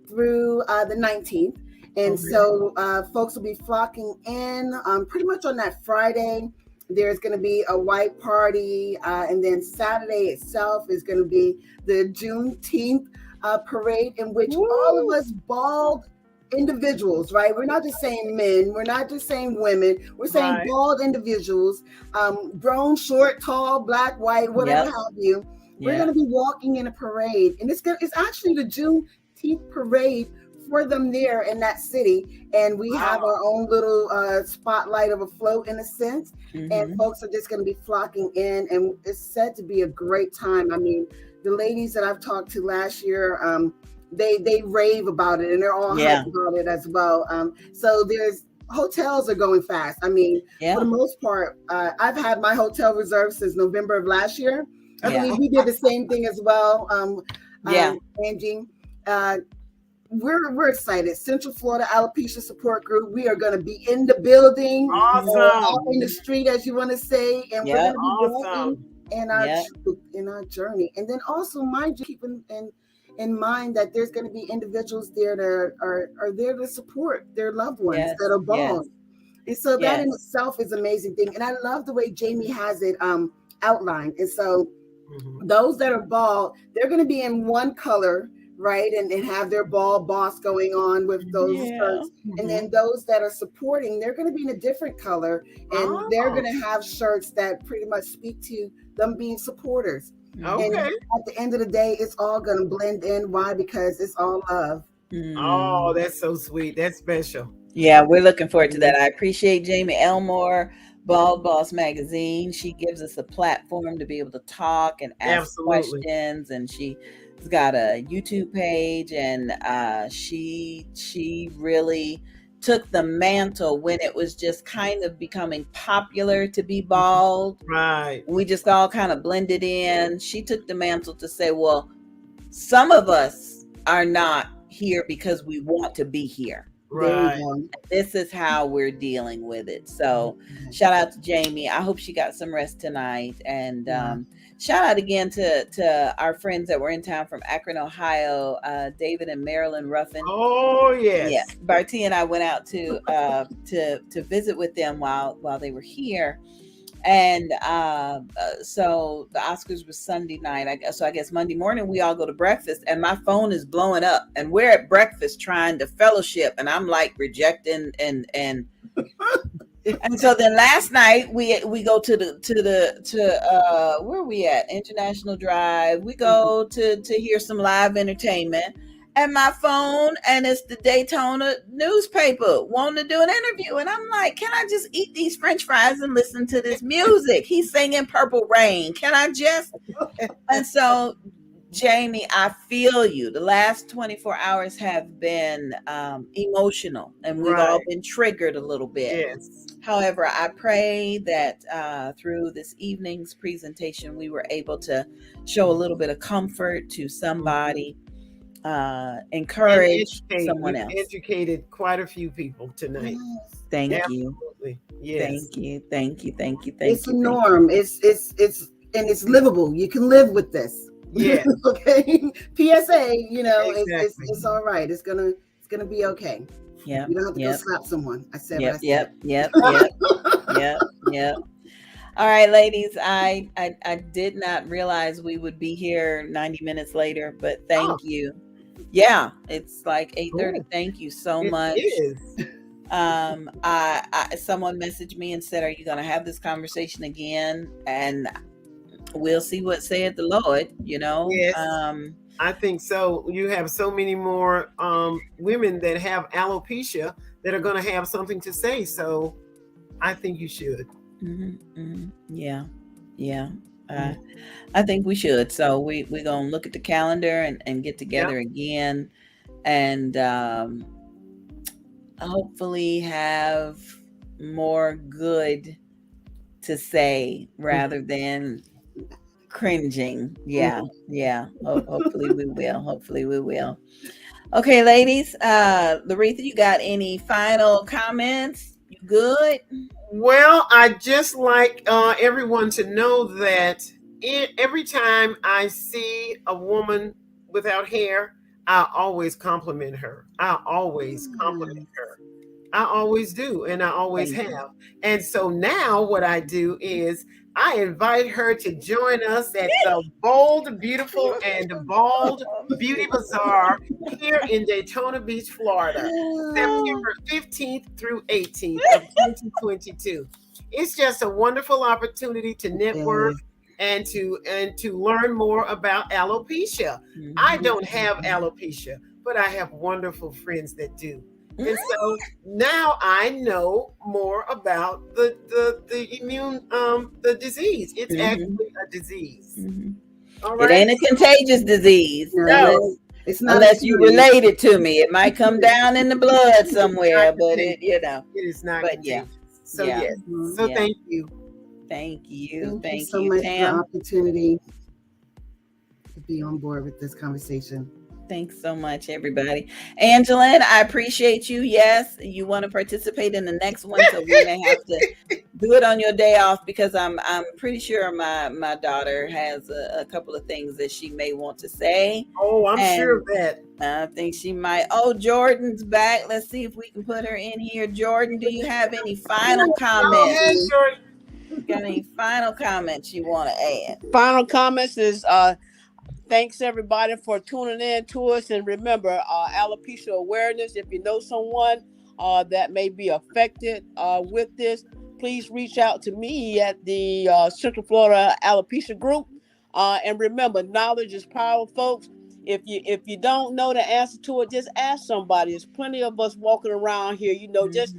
through the 19th. And so folks will be flocking in pretty much on that Friday. There's going to be a white party. And then Saturday itself is going to be the Juneteenth parade, in which all of us bald individuals, right? We're not just saying men. We're not just saying women. We're saying bald individuals, grown, short, tall, black, white, whatever have you. We're going to be walking in a parade. And it's actually the Juneteenth parade for them there in that city, and we have our own little spotlight of a float in a sense, and folks are just going to be flocking in, and it's said to be a great time. I mean, the ladies that I've talked to last year, they rave about it, and they're all hyped about it as well. So there's hotels are going fast. I mean, for the most part, I've had my hotel reserved since November of last year. I believe we did the same thing as well. Angie, we're excited. Central Florida Alopecia Support Group. We are going to be in the building, out in the street, as you want to say, and we're going to be walking in our journey. And then also, mind you, keeping in mind that there's going to be individuals there that are there to support their loved ones that are bald. And so that in itself is an amazing thing. And I love the way Jamie has it outlined. And so those that are bald, they're going to be in one color, right? And have their bald boss going on with those shirts. And then those that are supporting, they're going to be in a different color. And they're going to have shirts that pretty much speak to them being supporters. And at the end of the day, it's all going to blend in. Why? Because it's all love. Oh, that's so sweet. That's special. Yeah, we're looking forward to that. I appreciate Jamie Elmore, Bald Boss Magazine. She gives us a platform to be able to talk and ask questions, and she's got a YouTube page, and she really took the mantle when it was just kind of becoming popular to be bald. Right. We just all kind of blended in. She took the mantle to say, well, some of us are not here because we want to be here. Right. This is how we're dealing with it. So shout out to Jamie. I hope she got some rest tonight. And shout out again to our friends that were in town from Akron, Ohio, David and Marilyn Ruffin. Oh, yes. Yeah. Barty and I went out to visit with them while they were here. And so the Oscars was Sunday night. I guess Monday morning we all go to breakfast, and my phone is blowing up, and we're at breakfast trying to fellowship, and I'm like rejecting and and so then last night we go to where are we at? International Drive. We go to hear some live entertainment. And my phone, and it's the Daytona newspaper wanting to do an interview. And I'm like, can I just eat these French fries and listen to this music? He's singing Purple Rain. Can I just? And so, Jamie, I feel you. The last 24 hours have been emotional, and we've all been triggered a little bit. Yes. However, I pray that through this evening's presentation, we were able to show a little bit of comfort to somebody. Encourage someone else. Educated quite a few people tonight. Thank Absolutely. you. Yes. Thank you. It's a norm. It's and it's livable. You can live with this. Yeah. Okay. PSA. You know, it's all right. It's gonna be okay. Yeah. You don't have to go slap someone. I said. Yep. All right, ladies, I did not realize we would be here 90 minutes later, but thank you. Yeah, it's like 8:30. Thank you so much. It is. Someone messaged me and said, are you going to have this conversation again? And we'll see what saith the Lord, you know. Yes. I think so. You have so many more women that have alopecia that are going to have something to say. So I think you should. Yeah. I think we should. So we're going to look at the calendar and get together again, and hopefully have more good to say rather than cringing. Hopefully we will. Okay, ladies, Loretha, you got any final comments? You good? Well, I just like everyone to know that every time I see a woman without hair, I always compliment her. I always compliment her. I always do, and I always have. And so now what I do is I invite her to join us at the Bold, Beautiful, and Bald Beauty Bazaar here in Daytona Beach, Florida, September 15th through 18th of 2022. It's just a wonderful opportunity to network and to learn more about alopecia. I don't have alopecia, but I have wonderful friends that do. And so now I know more about the immune the disease. It's actually a disease. All right. It ain't a contagious disease. No. It's not unless you relate it to me. It might come down in the blood somewhere, but it is not but contagious. So yeah. yes. So thank you. Thank you. Thank you so much Tam. for the opportunity to be on board with this conversation. Thanks so much, everybody. Angeline, I appreciate you. Yes, you want to participate in the next one, so we may have to do it on your day off because I'm pretty sure my daughter has a couple of things that she may want to say. Oh, I'm sure of that. I think she might. Oh, Jordan's back. Let's see if we can put her in here. Jordan, do you have any final comments? Hey, Jordan. Got any final comments you want to add? Final comments is thanks everybody for tuning in to us, and remember alopecia awareness. If you know someone that may be affected with this, please reach out to me at the Central Florida Alopecia Group. And remember, knowledge is power, folks. If you don't know the answer to it, just ask somebody. There's plenty of us walking around here. Just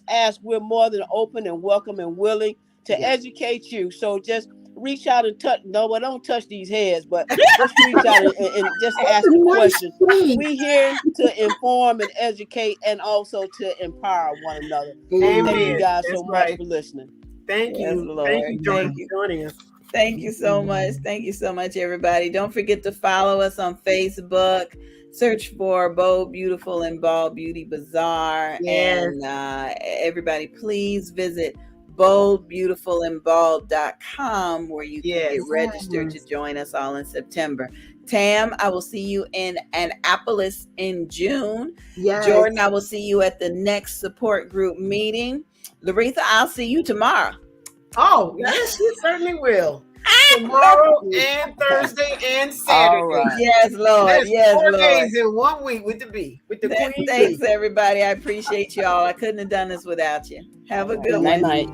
ask. We're more than open and welcome and willing to educate you. So just reach out and touch. No, but don't touch these heads. But just reach out and just ask a question. We here to inform and educate, and also to empower one another. Amen. Thank you guys so That's much for listening. Thank you. Lord. Thank you, Jordan, for joining us. Thank you so much. Thank you so much, everybody. Don't forget to follow us on Facebook. Search for Bold, Beautiful, and Bald Beauty Bazaar. Yes. And everybody, please visit boldbeautifulandbald.com where you can get registered to join us all in September. Tam, I will see you in Annapolis in June. Yes. Jordan, I will see you at the next support group meeting. Loretha, I'll see you tomorrow. Oh, yes, you certainly will. Tomorrow and Thursday and Saturday. Right. Yes, Lord. That's yes, 4 Lord. days in 1 week with the Queen Thanks, Bee. everybody. I appreciate y'all. I couldn't have done this without you. Have a good one. Night.